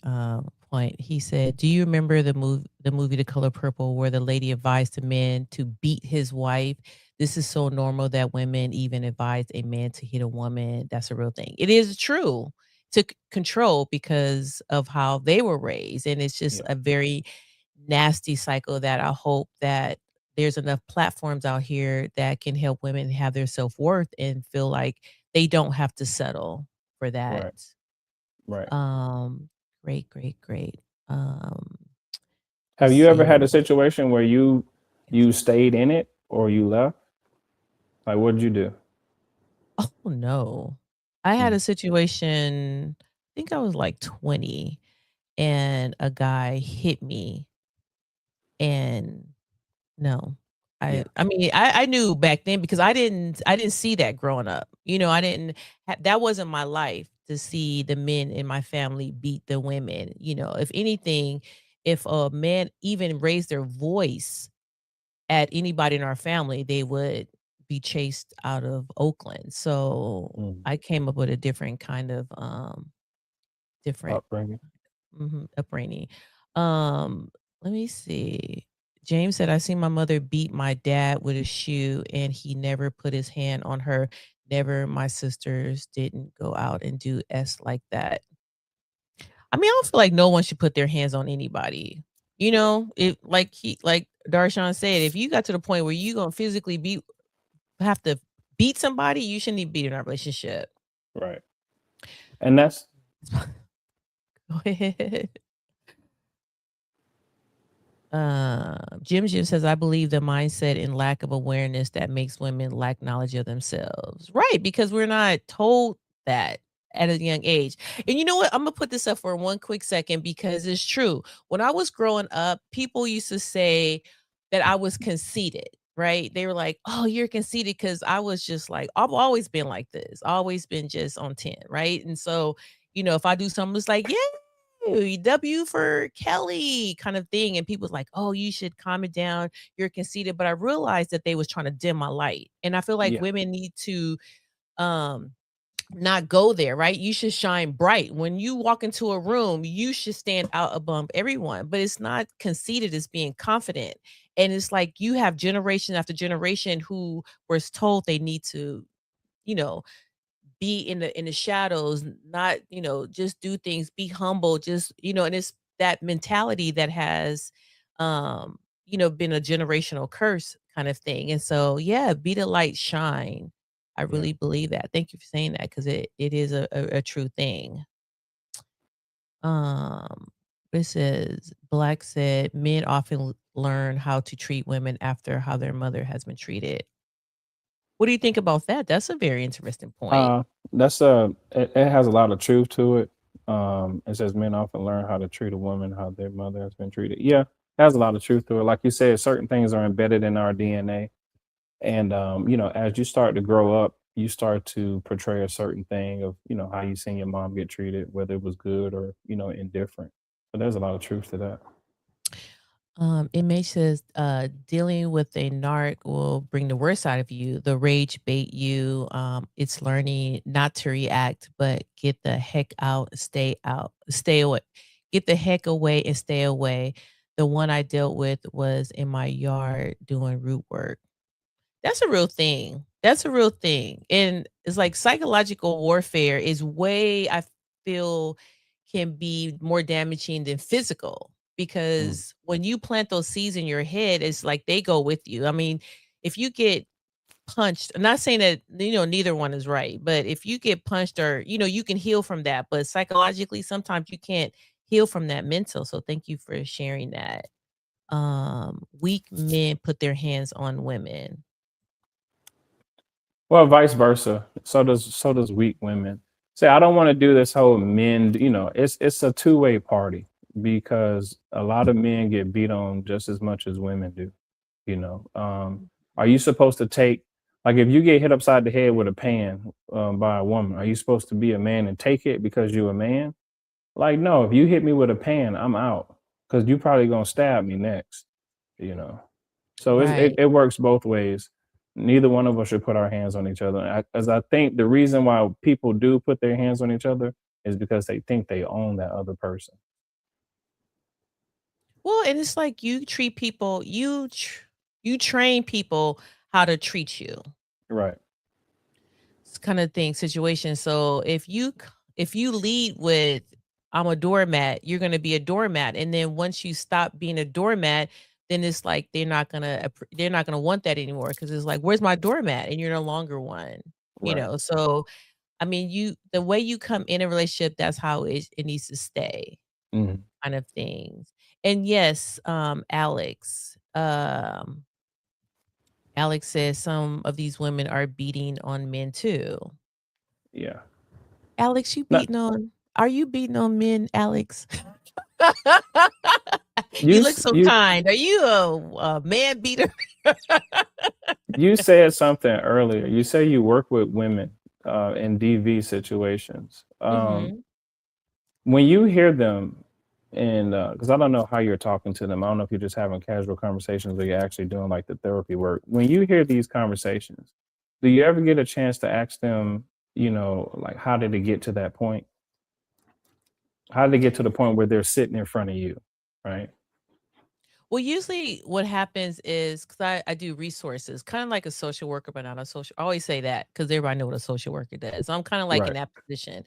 point. He said, "Do you remember the movie The Color Purple, where the lady advised the man to beat his wife? This is so normal that women even advise a man to hit a woman. That's a real thing. It is true to control because of how they were raised, and it's just Yeah, a very nasty cycle that I hope that there's enough platforms out here that can help women have their self worth and feel like they don't have to settle for that." right, right. Um, great, great, great. Um, let's Have you ever see. had a situation where you stayed in it or you left? Like, what did you do? Oh no. I had Mm, a situation, I think I was like 20, and a guy hit me, and no. I yeah, I mean, I knew back then because I didn't see that growing up. I didn't that wasn't my life to see the men in my family beat the women. If anything, if a man even raised their voice at anybody in our family, they would be chased out of Oakland. So mm, I came up with a different kind of different upbringing. upbringing. Um, Let me see. James said, I seen my mother beat my dad with a shoe and he never put his hand on her. Never, my sisters didn't go out and do S like that. I mean, I don't feel like no one should put their hands on anybody. It like Darshawn said, if you got to the point where you gonna physically have to beat somebody, you shouldn't even be in a relationship. Right. And that's Go ahead. Jim says, I believe the mindset and lack of awareness that makes women lack knowledge of themselves. Right, because we're not told that at a young age. And you know what? I'm gonna put this up for one quick second because it's true. When I was growing up, people used to say that I was conceited. Right? They were like, "Oh, you're conceited," because I was just like, I've always been like this, always been just on 10, right? And so, if I do something, it's like, yeah, W for Kelly kind of thing. And people's like, oh, you should calm it down. You're conceited. But I realized that they was trying to dim my light. And I feel like yeah, women need to um not go there, right? You should shine bright. When you walk into a room, you should stand out above everyone. But it's not conceited, it's being confident. And it's like you have generation after generation who was told they need to, you know, be in the shadows, not, just do things, be humble, just, and it's that mentality that has been a generational curse kind of thing. And so, yeah, be the light, shine. I yeah. really believe that. Thank you for saying that because it is a true thing. Um this is Black said men often learn how to treat women after how their mother has been treated. What do you think about that? That's a very interesting point. Uh, that's it has a lot of truth to it. It says men often learn how to treat a woman how their mother has been treated. Yeah, it has a lot of truth to it. Like you said, certain things are embedded in our DNA. And as you start to grow up, you start to portray a certain thing of, how you seen your mom get treated, whether it was good or, indifferent. So there's a lot of truth to that. It makes says, dealing with a narc will bring the worst out of you. The rage bait you. It's learning not to react, but get the heck out, stay away. Get the heck away and stay away. The one I dealt with was in my yard doing root work. That's a real thing. That's a real thing. And it's like psychological warfare is way, I feel, can be more damaging than physical Mm. because when you plant those seeds in your head, it's like they go with you. I mean, if you get punched, I'm not saying that, neither one is right, but if you get punched or, you can heal from that. But psychologically, sometimes you can't heal from that mental. So thank you for sharing that. Weak men put their hands on women. Well, vice versa. So does weak women. Say, I don't want to do this whole men. It's a two-way party because a lot of men get beat on just as much as women do. You know, are you supposed to take like if you get hit upside the head with a pan by a woman? Are you supposed to be a man and take it because you're a man? Like, no. If you hit me with a pan, I'm out because you probably gonna stab me next. You know. So Right. it works both ways. Neither one of us should put our hands on each other. As I think the reason why people do put their hands on each other is because they think they own that other person. Well, and it's like you treat people, you train people how to treat you. Right. Kind of thing, situation. So if you lead with I'm a doormat, you're going to be a doormat, and then once you stop being a doormat, then it's like they're not going to want that anymore because it's like where's my doormat, and you're no longer one. Right. So I mean, the way you come in a relationship, that's how it needs to stay, Mhm. kind of things. And yes, Alex says some of these women are beating on men too. Yeah. Alex, No, are you beating on men, Alex? you You look s- so you kind. Are you a man beater? you said something earlier. You say you work with women in DV situations. Mhm. When you hear them, and because I don't know how you're talking to them, I don't know if you're just having casual conversations or you're actually doing like the therapy work. When you hear these conversations, do you ever get a chance to ask them, like how did it get to that point? How did they get to the point where they're sitting in front of you, right? Well, usually what happens is because I do resources, kind of like a social worker, but not a social. I always say that because everybody know what a social worker does. So I'm kind of like in Right. that position.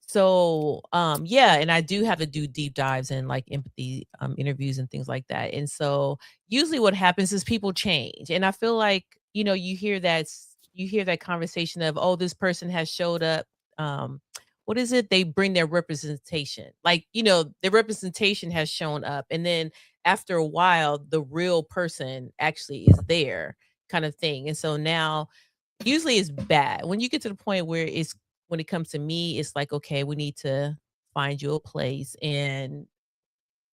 So, yeah, and I do have to do deep dives and like empathy interviews and things like that. And so usually what happens is people change. And I feel like, you hear that conversation of, oh, this person has showed up. What is it? They bring their representation. Like, the representation has shown up. And then after a while, the real person actually is there, kind of thing. And so now usually it's bad. When you get to the point where when it comes to me, it's like, okay, we need to find you a place. And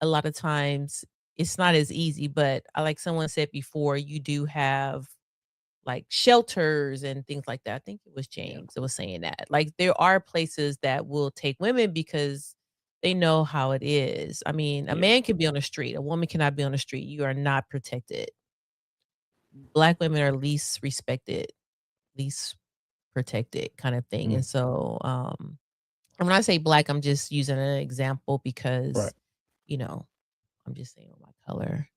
a lot of times it's not as easy, but like someone said before, you do have like shelters and things like that. I think it was Yeah. James that was saying that. Like there are places that will take women because they know how it is. I mean, a Yeah. man can be on the street, a woman cannot be on the street. You are not protected. Black women are least respected, least protected kind of thing. Mm. And so, and when I say black, I'm just using an example Right. because, you know, I'm just saying my color.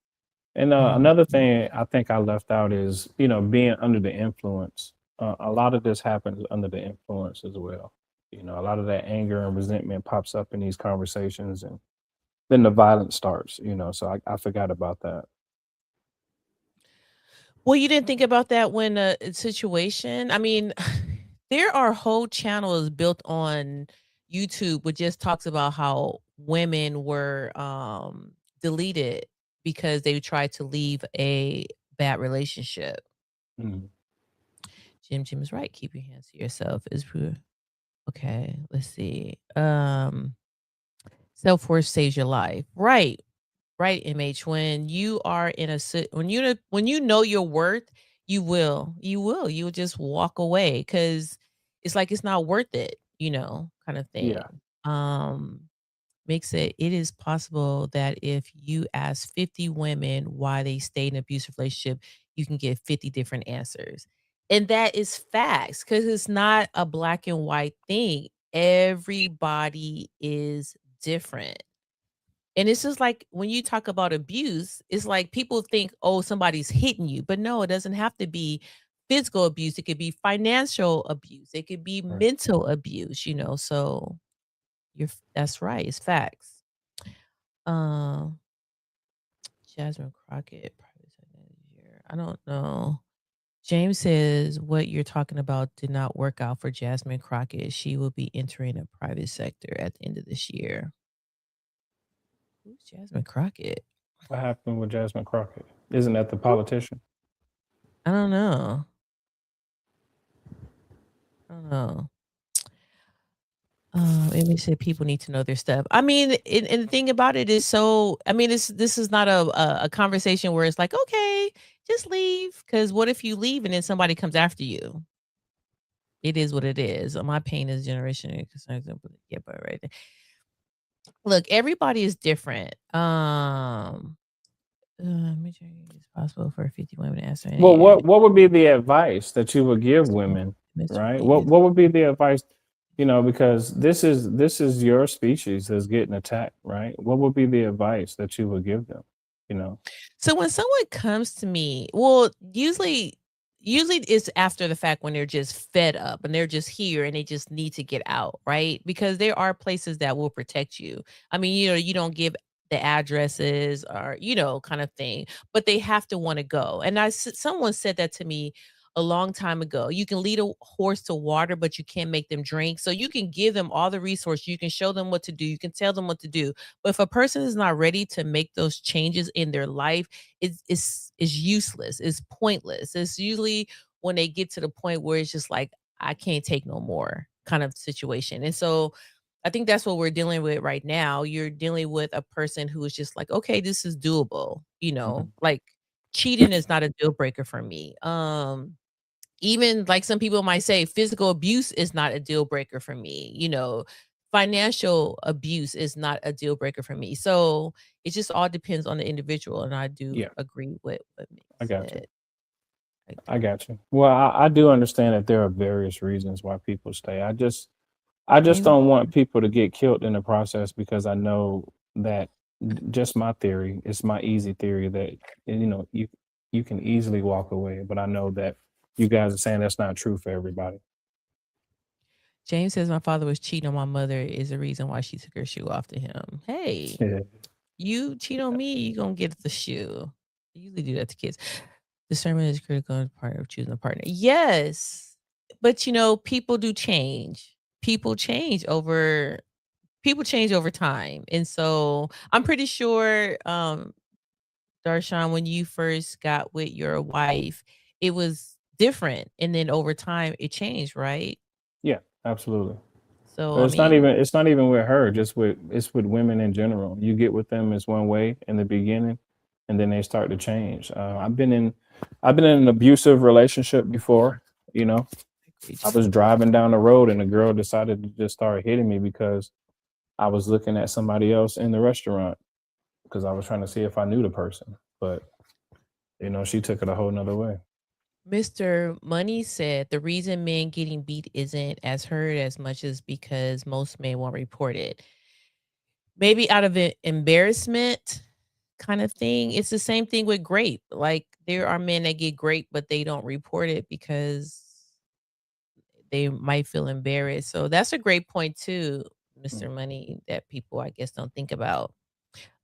And Um, another thing I think I left out is, being under the influence. A lot of this happens under the influence as well. A lot of that anger and resentment pops up in these conversations, and then the violence starts. So I forgot about that. well, you didn't think about that when situation. I mean, there are whole channels built on YouTube which just talks about how women were deleted because they tried to leave a bad relationship. Mhm. Jim is right. Keep your hands to yourself. Okay. Let's see. Self worth saves your life. Right. Right, MH. When you are in a when you know your worth, you will just walk away because it's like it's not worth it, kind of Yeah. thing. Makes it is possible that if you ask 50 women why they stayed in an abusive relationship, you can get 50 different answers. And that is facts because it's not a black and white thing. Everybody is different. And it's just like when you talk about abuse, it's like people think, "Oh, somebody's hitting you," but no, it doesn't have to be physical abuse. It could be financial abuse. It could be Right. mental abuse, so that's right. It's facts. Um, Jasmine Crockett, private sector year. I don't know. James says what you're talking about did not work out for Jasmine Crockett. She will be entering a private sector at the end of this year. Who's Jasmine Crockett? What happened with Jasmine Crockett? Isn't that the Who? politician? I don't know. I don't know. Amy said people need to know their stuff. I mean, and the thing about it is so I mean, this is not a conversation where it's like, "Okay, just leave." Because what if you leave and then somebody comes after you? It is what it is. My pain is generation concerns. Yeah, but right there. Look, everybody is different. Make sure it's possible for 50 women to answer Well, any what would be the advice that you would give women, right? mystery What is what would be the advice? Because this is your species that's getting attacked, right? What would be the advice that you would give them? You know, so when someone comes to me, well, usually it's after the fact when they're just fed up and they're just here and they just need to get out, right? Because there are places that will protect you. I mean, you don't give the addresses or, kind of thing, but they have to want to go. And someone said that to me a long time ago. You can lead a horse to water, but you can't make them drink. So you can give them all the resources, you can show them what to do, you can tell them what to do, but if a person is not ready to make those changes in their life, it's useless. It's pointless. It's usually when they get to the point where it's just like, I can't take no more kind of situation. And so I think that's what we're dealing with right now. You're dealing with a person who is just like, okay, this is doable, Mhm. like cheating is not a deal breaker for me. Even like some people might say physical abuse is not a deal breaker for me, financial abuse is not a deal breaker for me. So it just all depends on the individual. And I do Yeah, agree with what Mick I got you. said. I I do. got you. Well, I do understand that there are various reasons why people stay. I just James, don't want people to get killed in the process because I know that just my theory, it's my easy theory that you can easily walk away, but I know that you guys are saying that's not true for everybody. James says my father was cheating on my mother is the reason why she took her shoe off to him. Hey, Yeah. you cheat on me, you gonna get the shoe. I usually do that to kids. Discernment is critical in part of choosing a partner. Yes, but people do change. People change over time, and so I'm pretty sure, Darshawn, when you first got with your wife, it was different, and then over time it changed, right? Yeah, absolutely. So But I mean, it's not even with her, it's with women in general. You get with them as one way in the beginning and then they start to change. I've been in an abusive relationship before, you know. I agree, I was James. driving down the road and a girl decided to just start hitting me because I was looking at somebody else in the restaurant because I was trying to see if I knew the person. But, she took it a whole nother way. Mr. Money said the reason men getting beat isn't as heard as much as because most men won't report it. Maybe out of embarrassment kind of thing. It's the same thing with grape. Like there are men that get grape, but they don't report it because they might feel embarrassed. So that's a great point too, Mm. Mr. Money, that people I guess don't think about.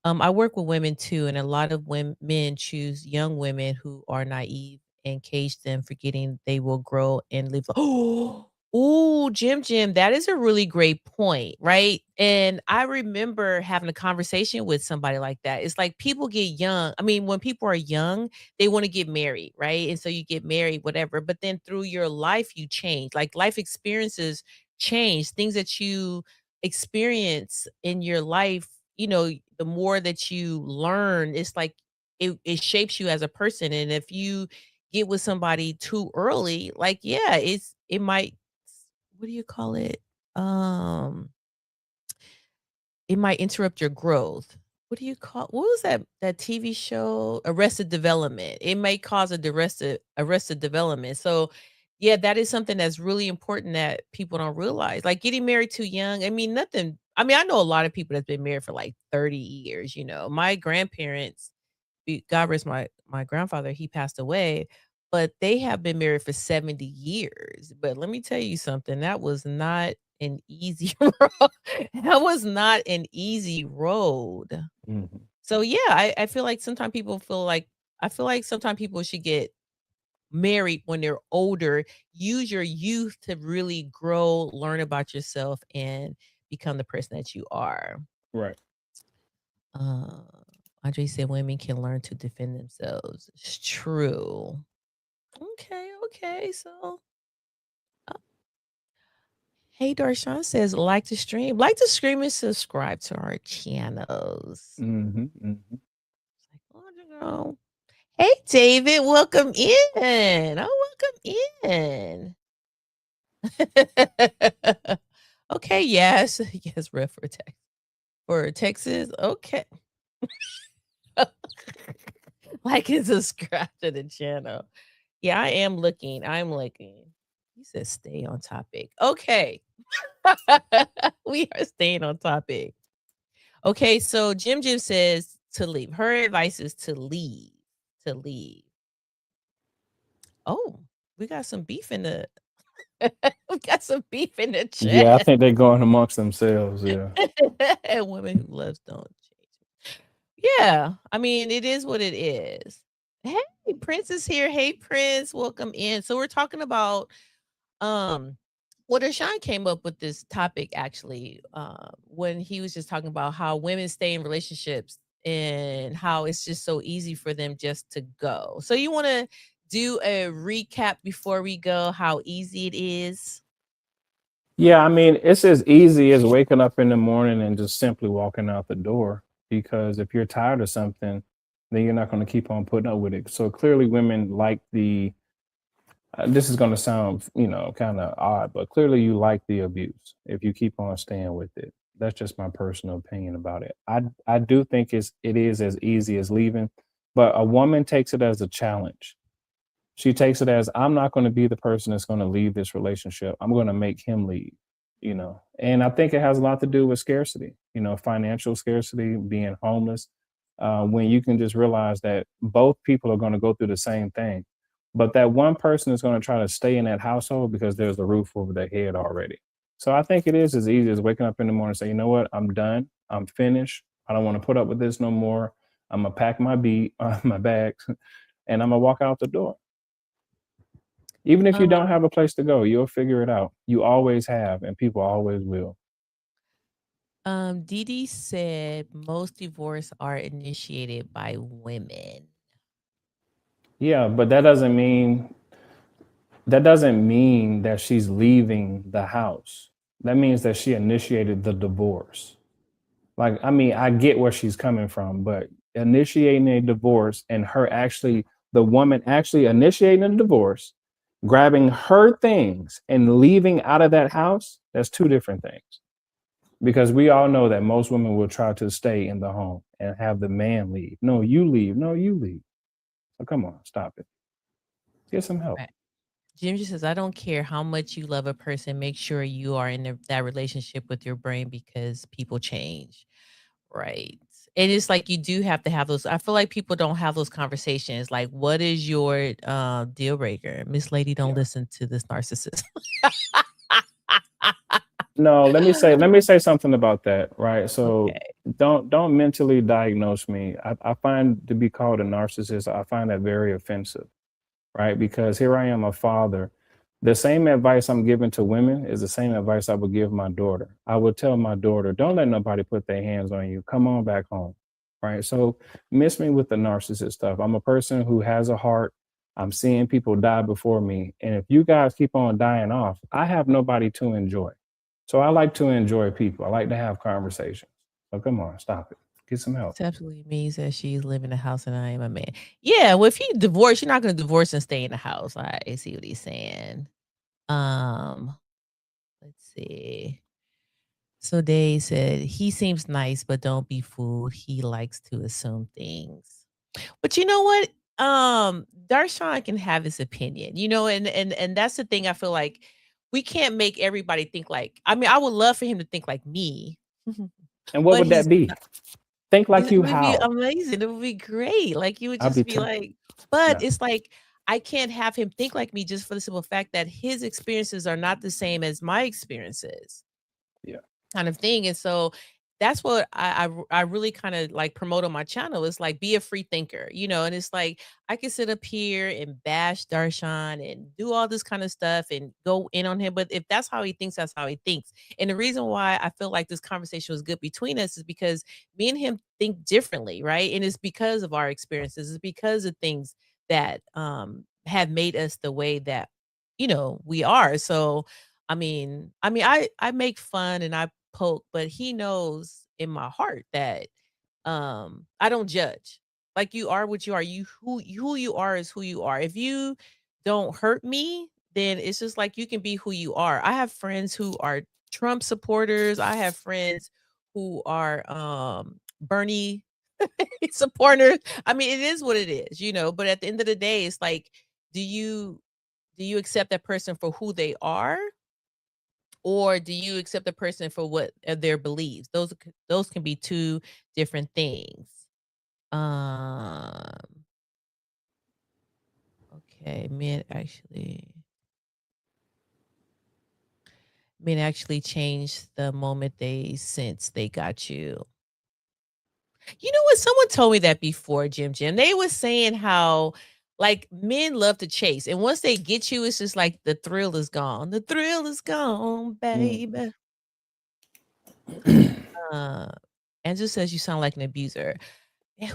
I work with women too, and a lot of men choose young women who are naive and cage them, forgetting they will grow and live. Oh, Jim, that is a really great point, right? And I remember having a conversation with somebody like that. It's like people get young. I mean, when people are young, they want to get married, right? And so you get married, whatever. But then through your life, you change. Like life experiences change, things that you experience in your life, the more that you learn, it's like it shapes you as a person. And if you get with somebody too early, like, yeah, it might, what do you call it? Um, it might interrupt your growth. What do you call what was that TV show? Arrested Development. It may cause arrested development. So yeah, that is something that's really important that people don't realize. Like getting married too young, I mean, nothing I mean, I know a lot of people that's been married for like 30 years, My grandparents, God rest my grandfather, he passed away, but they have been married for 70 years. But let me tell you something, that was not an easy road. That was not an easy road. Mhm. So yeah, I feel like sometimes people feel like I feel like sometimes people should get married when they're older. Use your youth to really grow, learn about yourself, and become the person that you are. Right. Uh, Andre said women can learn to defend themselves. It's true. Okay, okay. So, uh, hey, Darshan says, like to stream, like to stream and subscribe to our channels. Mhm, mhm. Like, oh, you know. Hey, David, welcome in. Oh, welcome in. Okay, yes. Yes, ref for Texas. Okay. Like and subscribe to the channel. Yeah, I am looking. I'm looking. He says stay on topic. Okay. We are staying on topic. Okay, so Jim says to leave. Her advice is to leave. To leave. Oh, we got some beef in the we got some beef in the Yeah, I chat. think they're going amongst themselves. Yeah. And women who loves don't change. Yeah, I mean, it is what it is. Hey, Prince is here. Hey, Prince, welcome in. So we're talking about um well, Deshaun came up with this topic actually when he was just talking about how women stay in relationships and how it's just so easy for them just to go. So you want to do a recap before we go how easy it is? Yeah, I mean, it's as easy as waking up in the morning and just simply walking out the door. Because if you're tired of something, then you're not going to keep on putting up with it. So clearly, women like the. This is going to sound, kind of odd, but clearly you like the abuse if you keep on staying with it. That's just my personal opinion about it. I do think it is as easy as leaving, but a woman takes it as a challenge. She takes it as I'm not going to be the person that's going to leave this relationship. I'm going to make him leave. And I think it has a lot to do with scarcity, financial scarcity, being homeless. When you can just realize that both people are going to go through the same thing, but that one person is going to try to stay in that household because there's a roof over their head already. So I think it is as easy as waking up in the morning and say, you know what, I'm done. I'm finished. I don't want to put up with this no more. I'm gonna pack my bags, and I'm gonna walk out the door. Even if you Um, don't have a place to go, you'll figure it out. You always have, and people always will. Dee said most divorce are initiated by women. Yeah, but that doesn't mean that she's leaving the house. That means that she initiated the divorce. Like, I mean, I get where she's coming from, but initiating a divorce and the woman actually initiating a divorce, grabbing her things and leaving out of that house, that's two different things. Because we all know that most women will try to stay in the home and have the man leave. No, you leave. No, you leave. So come on, stop it. Get some help. Right. Jim just says, I don't care how much you love a person, make sure you are in that relationship with your brain because people change. Right. And it's like you do have to have those. I feel like people don't have those conversations. Like, what is your deal breaker? Miss Lady, don't Yeah. listen to this narcissist. No, let me say something about that, right? So Okay. don't mentally diagnose me. I find to be called a narcissist, I find that very offensive, right? Because here I am, a father. The same advice I'm giving to women is the same advice I would give my daughter. I would tell my daughter, don't let nobody put their hands on you. Come on back home. Right. So miss me with the narcissist stuff. I'm a person who has a heart. I'm seeing people die before me. And if you guys keep on dying off, I have nobody to enjoy. So I like to enjoy people. I like to have conversations. So come on, stop it. Get some help. This absolutely means that she's living in the house and I am a man. Yeah, well, if you divorce, you're not gonna divorce and stay in the house. I see what he's saying. Um, let's see. So Dave said, he seems nice, but don't be fooled. He likes to assume things. But you know what? Darshawn can have his opinion, and that's the thing I feel like we can't make everybody think like I mean, I would love for him to think like me, And what But would he's that be? Think like it you would be how? amazing, it would be great, like, you would I'll be just be t- like but yeah, it's like, I can't have him think like me just for the simple fact that his experiences are not the same as my experiences. yeah. Kind of thing, and so that's what I really kinda, like, promote on my channel is, like, be a free thinker, and it's like, I can sit up here and bash Darshan and do all this kinda stuff and go in on him, but if that's how he thinks, that's how he thinks, and the reason why I feel like this conversation was good between us is because me and him think differently, right? And it's because of our experiences, it's because of things that, have made us the way that, we are, so, I make fun and I poke, but he knows in my heart that I don't judge. Like you are what you are. Who you are is who you are. If you don't hurt me, then it's just like you can be who you are. I have friends who are Trump supporters. I have friends who are Bernie supporters. I mean, it is what it is, but at the end of the day, it's like, do you do you accept that person for who they are? Or do you accept the person for what their beliefs? Those can be 2 different things. Um, okay, men actually change the moment they sense they got you. You know what? Someone told me that before, Jim. They was saying how, like, men love to chase, and once they get you, it's just like the thrill is gone. The thrill is gone, Mm. baby. Uh, Angela says you sound like an abuser.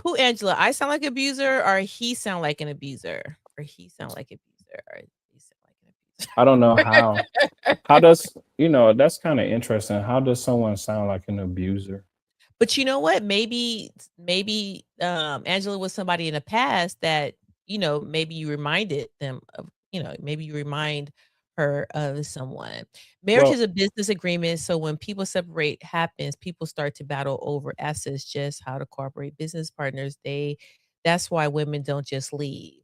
Who, Angela? I sound like an abuser, or he sound like an abuser? Or he sound like abuser, or he sound like I don't know an how. How abuser? does that's kind of interesting. How does someone sound like an abuser? But you know what? Maybe Angela was somebody in the past that, maybe you reminded them of, maybe you remind her of someone. Marriage Well, is a business agreement, so when people separate happens, people start to battle over assets, just how to cooperate business partners. That's why women don't just leave.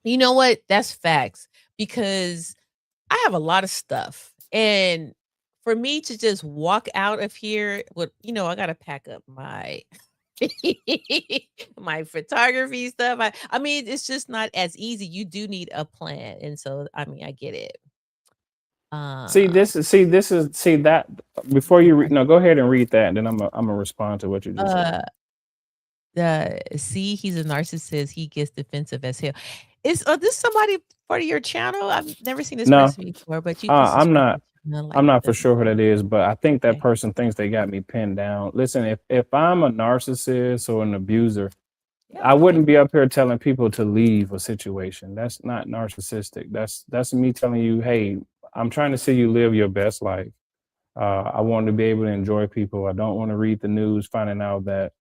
You know what? That's facts because I have a lot of stuff, and for me to just walk out of here with I gotta pack up my my photography stuff. I mean, it's just not as easy. You do need a plan, and so, I get it. see Um, this is see that before you no, go ahead and read that, and then I'm gonna respond to what you just said. uh, the see, he's a narcissist, he gets defensive as hell. Is this somebody part of your channel? I've never seen this No, person before, but you can I'm subscribe to not. the channel, I'm like not for the sure who that is, but I think that okay. person thinks they got me pinned down. Listen, if I'm a narcissist or an abuser, Yeah, I okay. wouldn't be up here telling people to leave a situation. That's not narcissistic. That's me telling you, hey, I'm trying to see you live your best life. I want to be able to enjoy people. I don't want to read the news finding out that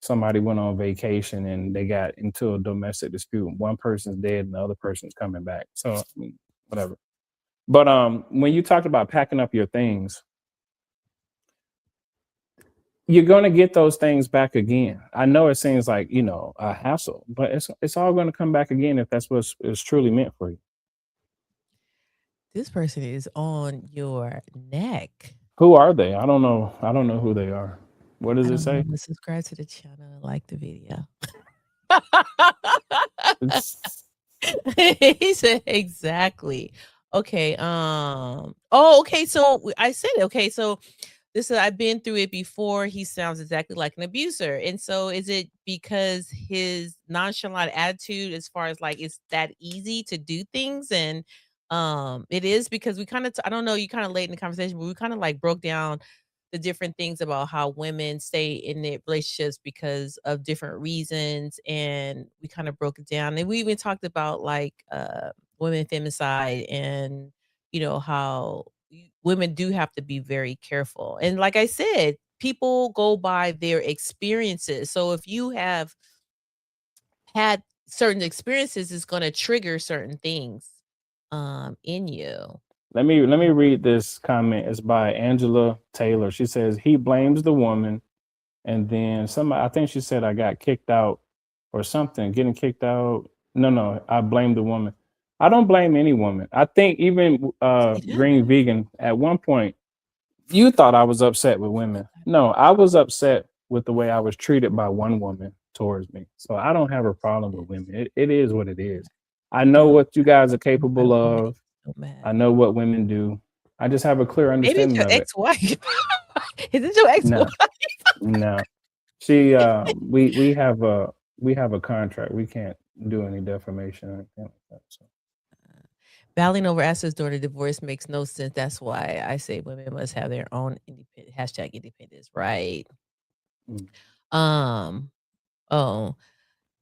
somebody went on vacation and they got into a domestic dispute. One person's dead and the other person's coming back. So I mean, whatever. But when you talked about packing up your things, you're gonna get those things back again. I know it seems like a hassle, but it's all gonna come back again if that's what is truly meant for you. This person is on your neck. Who are they? I don't know. I don't know who they are. What does I it don't know, say? but subscribe to the channel and like the video. It's He said, "Exactly." Okay, oh, okay, so I said it, okay, so this is I've been through it before, he sounds exactly like an abuser, and so is it because his nonchalant attitude as far as, like, it's that easy to do things, and, it is because we kinda I don't know, you kinda late in the conversation, but we kinda, like, broke down the different things about how women stay in their relationships because of different reasons, and we kind of broke it down. And we even talked about like women femicide and how women do have to be very careful. And like I said, people go by their experiences. So if you have had certain experiences, it's going to trigger certain things in you. let me read this comment. It's by Angela Taylor. She says he blames the woman, and then somebody I think she said I got kicked out or something. Getting kicked out. No, no, I blame the woman. I don't blame any woman. I think even Say that. Green Vegan at one point You thought I was upset with women. No, I was upset with the way I was treated by one woman towards me. So I don't have a problem with women. It is what it is. I You know do. what you guys are Why capable women of. so mad? I know what women do. I just have a clear Maybe it's understanding your of it. ex-wife. Is it your ex-wife? No, no. She we have a contract. We can't do any defamation or anything like that. So Battling over Esther's daughter divorce makes no sense. That's why I say women must have their own independent hashtag independence, right? mm. Um, oh,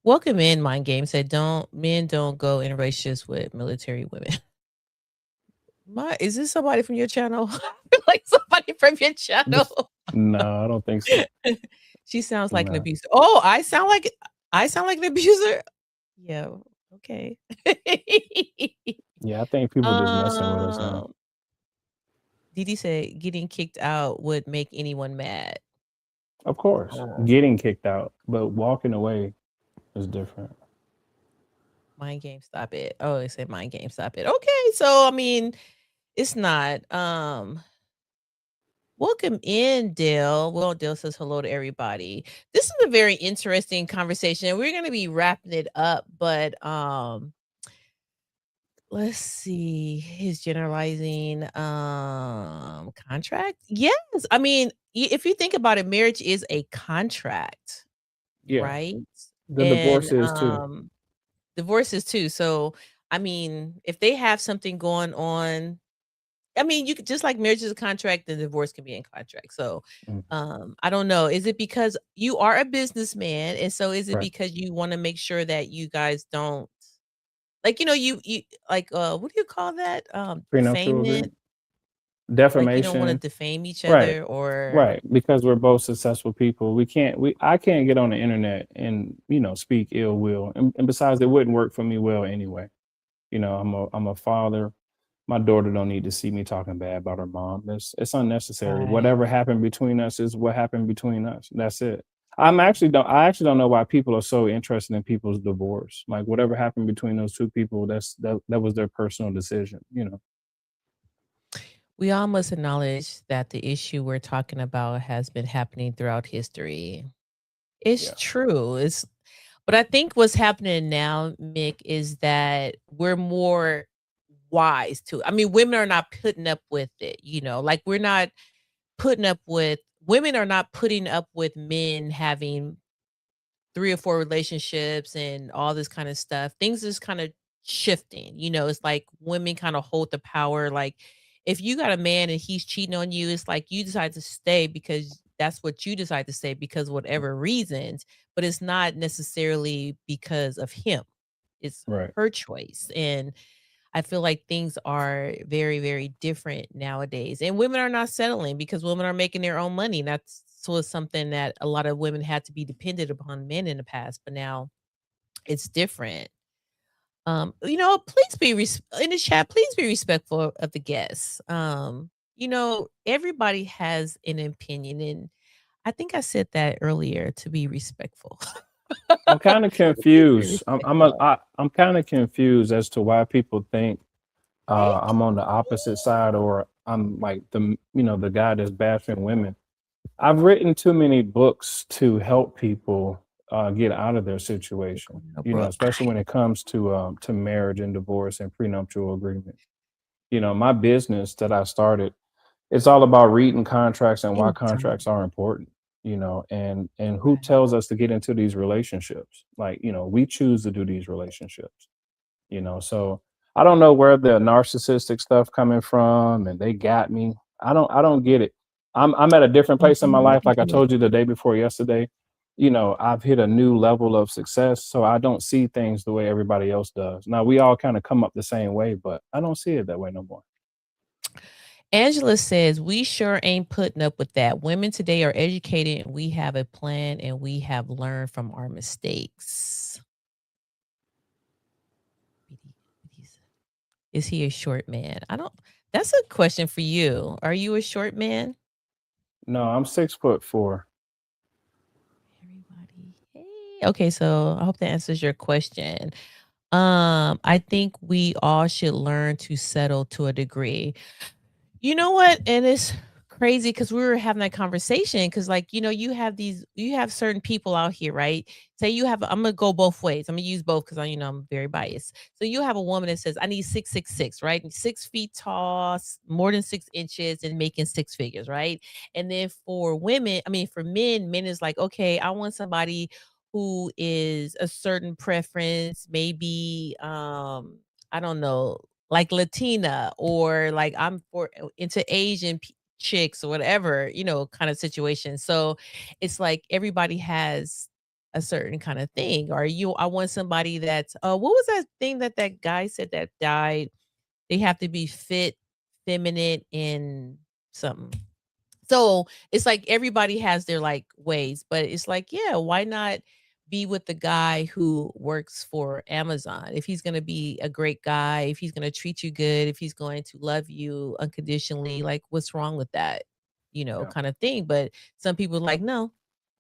welcome in Mind Game said don't go in relationships with military women. My is this somebody from your channel? Like somebody from your This channel. no, I don't think so. She sounds like an No. abuser. Oh, I sound like an abuser? Yeah, okay. Yeah, I think people just messing with us now. um, Didi said getting kicked out would make anyone mad. Of course, Oh, getting kicked out, but walking away is different. mind game, stop it. Oh, they said mind game, stop it. Okay, so I mean, it's not. Welcome in, Dale. Well, Dale says hello to everybody. This is a very interesting conversation. We're gonna be wrapping it up, but let's see. His generalizing contract. Yes. I mean, if you think about it, marriage is a contract, Yeah, right? the And divorce is too. divorces too. So, I mean, if they have something going on, I mean, you could just like marriage is a contract, then divorce can be in contract. So, Mm, I don't know. Is it because you are a businessman, and so is it right. because you want to make sure that you guys don't like you like what do you call that? Prenuptial Defamement. agreement, Like you don't want to defamation. defame each Right, other, or right. Because we're both successful people. We can't. We I can't get on the internet and speak ill will. And besides, it wouldn't work for me well anyway. I'm a father. My daughter don't need to see me talking bad about her mom. It's unnecessary. right. Whatever happened between us is what happened between us. That's it. I actually don't know why people are so interested in people's divorce. Like whatever happened between those two people, that was their personal decision. We all must acknowledge that the issue we're talking about has been happening throughout history. It's Yeah. true. But I think what's happening now, Mick, is that we're more wise to. I mean, women are not putting up with it, like putting up with women are not putting up with men having 3 or 4 relationships and all this kind of stuff. Things is kind of shifting. It's like women kind of hold the power. Like if you got a man and he's cheating on you, it's like you decide to stay because that's what you decide to stay because of whatever reasons, but it's not necessarily because of him. It's Right. her choice. And I feel like things are very, very different nowadays. And women are not settling because women are making their own money. That's was something that a lot of women had to be dependent upon men in the past, but now it's different. Please be in the chat, please be respectful of the guests. Everybody has an opinion, and I think I said that earlier to be respectful. I'm kind of Please be confused. respectful. I'm kind of confused as to why people think Hey. I'm on the opposite side, or I'm like the guy that's bashing women. I've written too many books to help people get out of their situation. Brooke. Especially when it comes to marriage and divorce and prenuptial agreement. My business that I started, it's all about reading contracts and why contracts are important. And who tells us to get into these relationships? Like, we choose to do these relationships. So I don't know where the narcissistic stuff coming from, and they got me. I don't get it. I'm at a different place in my life. Like I told you the day before yesterday, I've hit a new level of success, so I don't see things the way everybody else does. Now we all kind of come up the same way, but I don't see it that way no more. Angela says, we sure ain't putting up with that. Women today are educated and we have a plan and we have learned from our mistakes. Is he a short man? That's a question for you. Are you a short man? No, I'm 6'4". Everybody. Hey. Okay, so I hope that answers your question. I think we all should learn to settle to a degree. You know what? And it's crazy because we were having that conversation because like you have certain people out here, right? Say you have I'm gonna go both ways. I'm gonna use both because I'm very biased. So you have a woman that says I need 666, right? 6 feet tall, more than 6 inches, and making six figures, right? And then for women, I mean for men is like, okay, I want somebody who is a certain preference, maybe I don't know, like Latina, or like I'm for into Asian chicks or whatever, kind of situation. So it's like everybody has a certain kind of thing. Or I want somebody that's what was that thing that that guy said that died? They have to be fit, feminine, and something. So it's like everybody has their like ways, but it's like, yeah, why not be with the guy who works for Amazon? If he's going to be a great guy, if he's going to treat you good, if he's going to love you unconditionally, like what's wrong with that? Yeah. Kind of thing. But some people are like, no,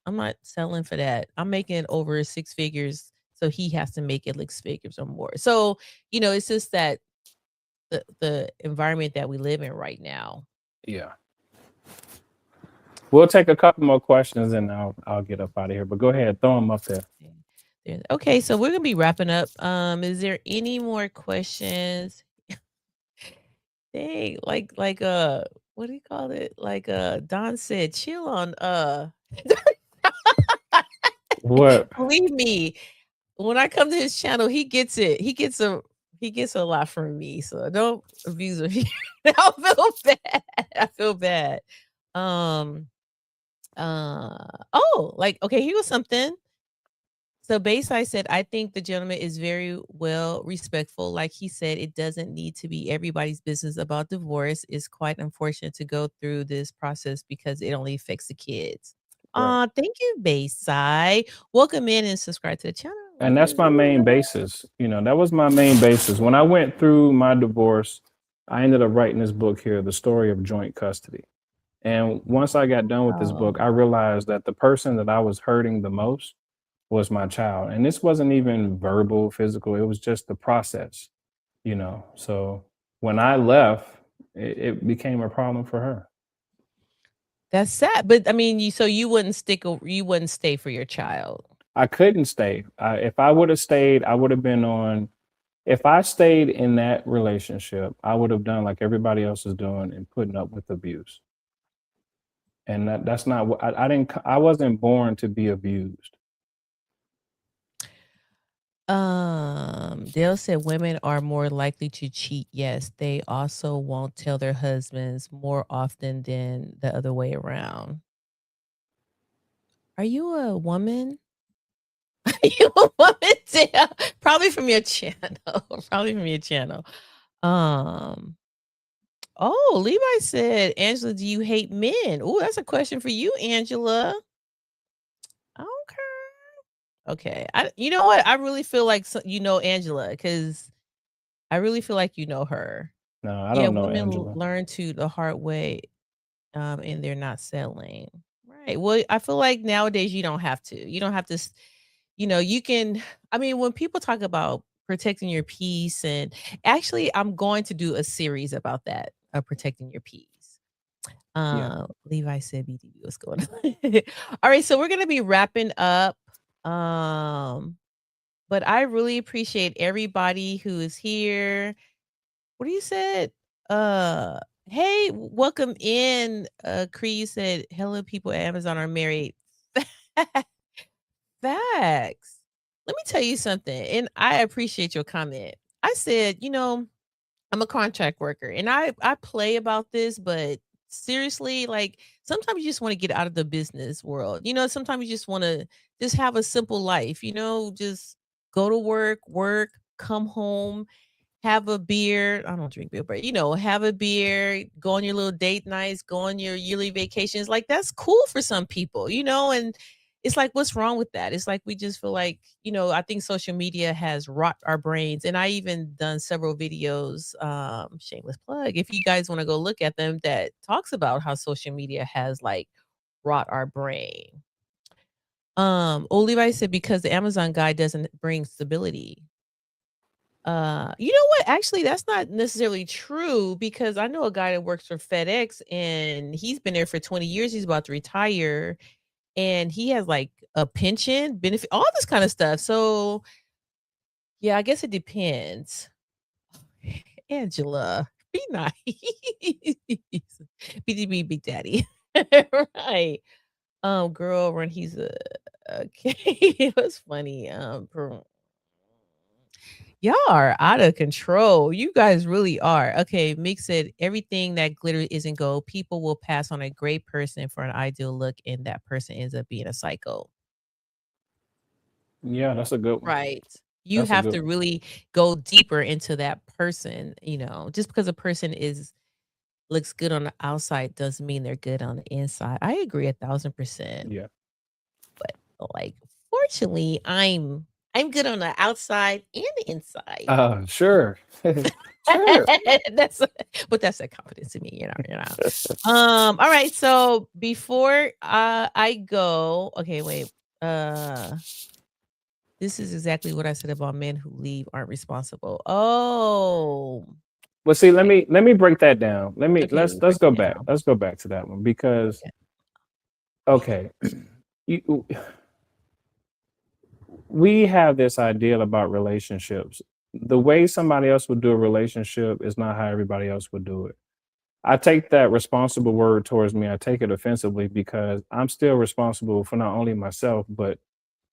I'm not selling for that. I'm making over six figures. So he has to make it like six figures or more. So, it's just that the environment that we live in right now. Yeah. We'll take a couple more questions and I'll get up out of here. But go ahead, throw them up there. Okay, so we're gonna be wrapping up. Is there any more questions? Dang, what do you call it? Like Don said, chill on What? believe me, when I come to his channel, he gets it. He gets a lot from me. So don't abuse him. I feel bad. I feel bad. Um like okay, here was something. So Bayside said, I think the gentleman is very well respectful. Like he said, it doesn't need to be everybody's business about divorce. It's quite unfortunate to go through this process because it only affects the kids. Right. Thank you, Bayside. Welcome in and subscribe to the channel. And Like that's this my main video. basis. That was my main basis. When I went through my divorce, I ended up writing this book here, The Story of Joint Custody. And once I got done with this book, Oh, I realized that the person that I was hurting the most was my child. And this wasn't even verbal, physical, it was just the process. So when I left, it became a problem for her. that's sad. But I mean, you wouldn't you wouldn't stay for your child. I couldn't stay. If I would have stayed, I would have been on. If I stayed in that relationship, I would have done like everybody else is doing and putting up with abuse. And that's not what I didn't. I wasn't born to be abused. Dale said women are more likely to cheat. Yes, they also won't tell their husbands more often than the other way around. Are you a woman? Are you a woman, Dale? Probably from your channel. Probably from your channel. Um. Oh, Levi said, Angela, do you hate men? Oh, that's a question for you, Angela. Okay. Okay. You know what? I really feel like Angela, because I really feel like you know her. No, I Yeah, don't know women Angela. learn to the hard way, and they're not settling. Right. Well, I feel like nowadays you don't have to. You don't have to. You can. I mean, when people talk about protecting your peace, and actually, I'm going to do a series about that, protecting your peace. Yeah. Levi said BTV. What's going on? All right, so we're gonna be wrapping up. Um, but I really appreciate everybody who is here. What do you said? Uh, hey, welcome in. Cree said, "Hello, people at Amazon are married." Facts. Let me tell you something, and I appreciate your comment. I said, I'm a contract worker, and I play about this, but seriously, like sometimes you just want to get out of the business world. Sometimes you just want to just have a simple life. Just go to work, come home, have a beer. I don't drink beer, but have a beer, go on your little date nights, go on your yearly vacations. Like that's cool for some people, and it's like, what's wrong with that? It's like we just feel like, I think social media has rot our brains. And I even done several videos, shameless plug, if you guys want to go look at them, that talks about how social media has like rot our brain. Levi said because the Amazon guy doesn't bring stability. You know what? Actually, that's not necessarily true because I know a guy that works for FedEx and he's been there for 20 years. He's about to retire and he has like a pension, benefit, all this kind of stuff. So, yeah, I guess it depends. Angela, be nice. BDB Big Daddy. Right. Girl, when he's a okay. It was funny. Y'all are out of control. You guys really are. Okay, Mick said everything that glitter isn't gold. People will pass on a great person for an ideal look, and that person ends up being a psycho. Yeah, that's a good one. Right. You That's a have good to one. really go deeper into that person, just because a person is looks good on the outside doesn't mean they're good on the inside. I agree 1,000%. Yeah. Like, fortunately, I'm good on the outside and the inside. Sure. Sure. That's but that's a confidence in me. All right, so before, I go okay, wait, uh, this is exactly what I said about men who leave aren't responsible. Oh, Well, see, let okay, me break that down. okay, Let's break go it back. down. Let's go back to that one because Okay. okay, you, we have this ideal about relationships. The way somebody else would do a relationship is not how everybody else would do it. I take that responsible word towards me. I take it offensively because I'm still responsible for not only myself, but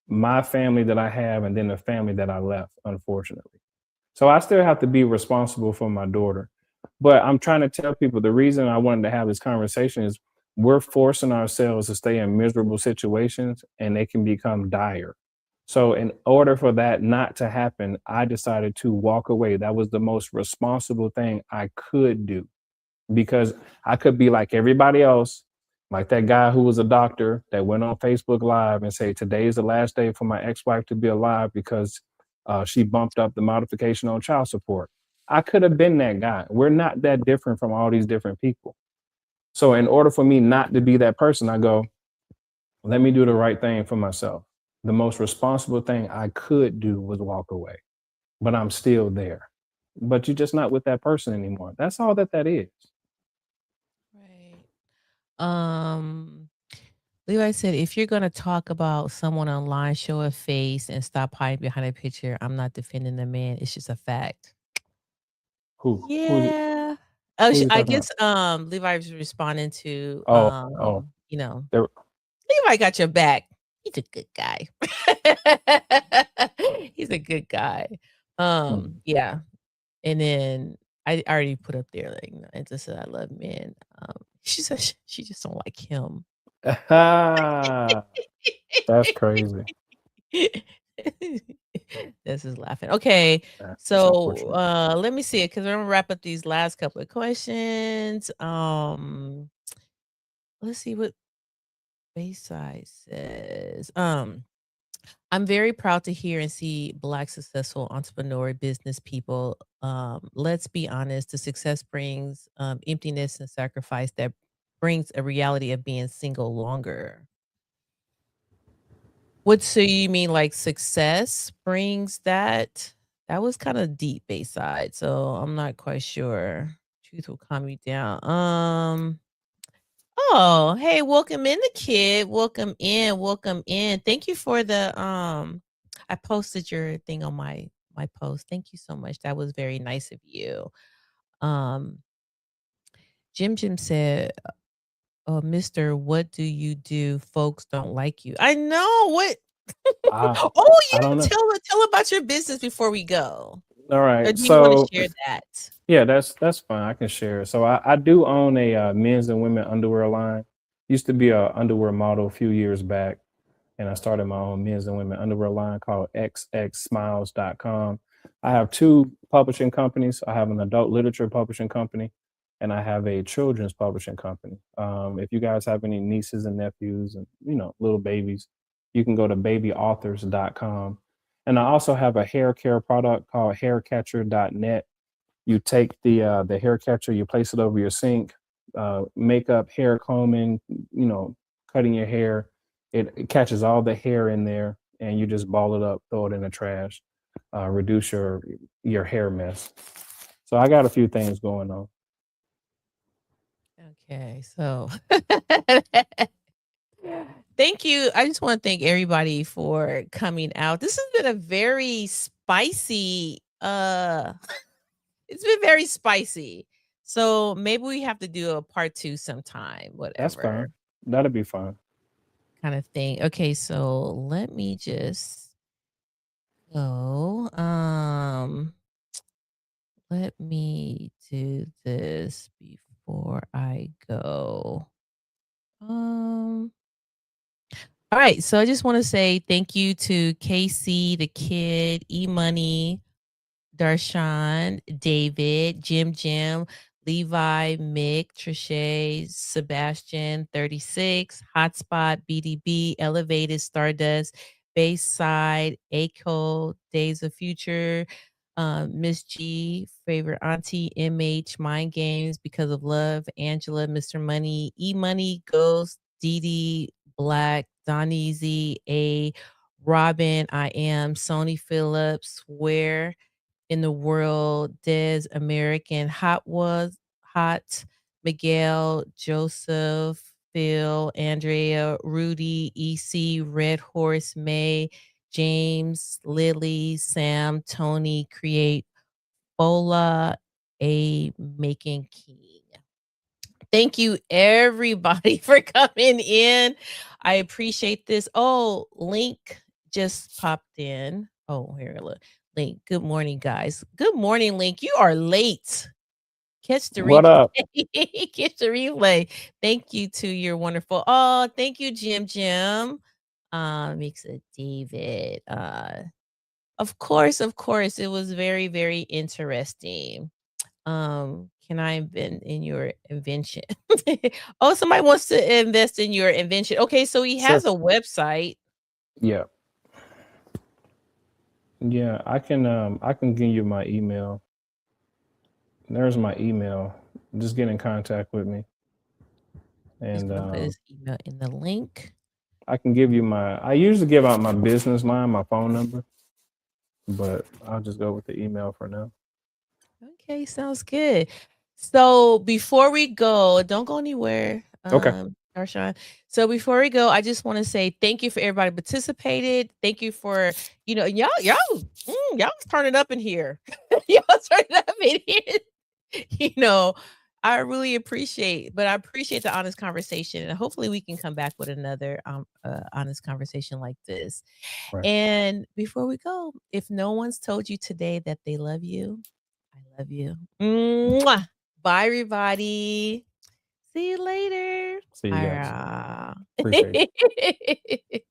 my family that I have and then the family that I left, unfortunately. So I still have to be responsible for my daughter. But I'm trying to tell people the reason I wanted to have this conversation is we're forcing ourselves to stay in miserable situations and they can become dire. So, in order for that not to happen, I decided to walk away. That was the most responsible thing I could do because I could be like everybody else, like that guy who was a doctor that went on Facebook Live and say, "Today is the last day for my ex-wife to be alive because she bumped up the modification on child support." I could have been that guy. We're not that different from all these different people. So, in order for me not to be that person, I go, let me do the right thing for myself. The most responsible thing I could do was walk away, but I'm still there. But you're just not with that person anymore. That's all that is. Right. Um, Levi said, if you're gonna talk about someone online, show a face and stop hiding behind a picture. I'm not defending the man. It's just a fact. Who's it? Yeah. Who are you I talking about? guess Levi was responding to Oh, there. Levi got your back. He's a good guy. He's a good guy. Hmm. Yeah. And then I already put up there like and just said I love men. She said she just don't like him. That's crazy. This is laughing. Okay. That's So unfortunate. let me see it because I'm gonna wrap up these last couple of questions. Let's see what Bayside says. I'm very proud to hear and see Black successful entrepreneur business people. Let's be honest, the success brings emptiness and sacrifice that brings a reality of being single longer. What so you mean like success brings that? That was kind of deep Bayside, so I'm not quite sure. Truth will calm you down. Oh, hey, welcome in the kid. Welcome in, welcome in. Thank you for the I posted your thing on my post. Thank you so much. That was very nice of you. Um Jim said, "Oh, Mister, what do you do? Folks don't like you." I know. What? I Oh, you I don't didn't know. tell about your business before we go. All Or right. do you wanna So share that? yeah, that's fine. I can share. So I do own a men's and women underwear line. Used to be a underwear model a few years back, and I started my own men's and women underwear line called xxsmiles.com. I have two publishing companies. I have an adult literature publishing company, and I have a children's publishing company. If you guys have any nieces and nephews and little babies, you can go to babyauthors.com. And I also have a hair care product called haircatcher.net. You take the hair catcher, you place it over your sink, makeup, hair combing, cutting your hair. It catches all the hair in there, and you just ball it up, throw it in the trash. reduce your hair mess. So I got a few things going on. Okay, so thank you. I just want to thank everybody for coming out. This has been a very spicy it's been very spicy. So maybe we have to do a part 2 sometime, That's whatever fine. That'll be fine. kind of thing. Okay, so let me just go. Let me do this before I go. Um all right, so I just want to say thank you to Casey, the kid, E Money, Darshan, David, Jim, Levi, Mick, Trishay, Sebastian, 36, Hotspot, BDB, Elevated, Stardust, Bayside, Aco, Days of Future, Miss G, Favorite Auntie, MH, Mind Games, Because of Love, Angela, Mr. Money, E Money, Ghost, Dee Black, Don Easy, A, Robin, I Am, Sony Phillips, Where, in the world, Des American, Hot, Miguel, Joseph, Phil, Andrea, Rudy, EC, Red Horse, May, James, Lily, Sam, Tony, Create, Bola, A Making King. Thank you everybody for coming in. I appreciate this. Oh, Link just popped in. Oh, here look. Link. Good morning, guys. Good morning, Link. You are late. Catch the What replay. up? Catch the replay. Thank you to your wonderful. Oh, thank you, Jim. Makes it David. Of course. It was very, very interesting. Can I invent in your invention? Oh, somebody wants to invest in your invention. Okay, so he has Sure. a website. Yeah. Yeah. I can give you my email. There's my email. Just get in contact with me. He's And gonna put his email in the link. I can give you I usually give out my business line, my phone number, but I'll just go with the email for now. Okay, sounds good. So before we go, don't go anywhere, Okay. Darshan. So before we go, I just want to say thank you for everybody participated. Thank you for y'all was turning up in here. Y'all turning up in here. You know, I appreciate the honest conversation, and hopefully we can come back with another honest conversation like this. Right. And before we go, if no one's told you today that they love you, I love you. Mwah. Bye, everybody. See you later. See you guys. Hara. Appreciate it.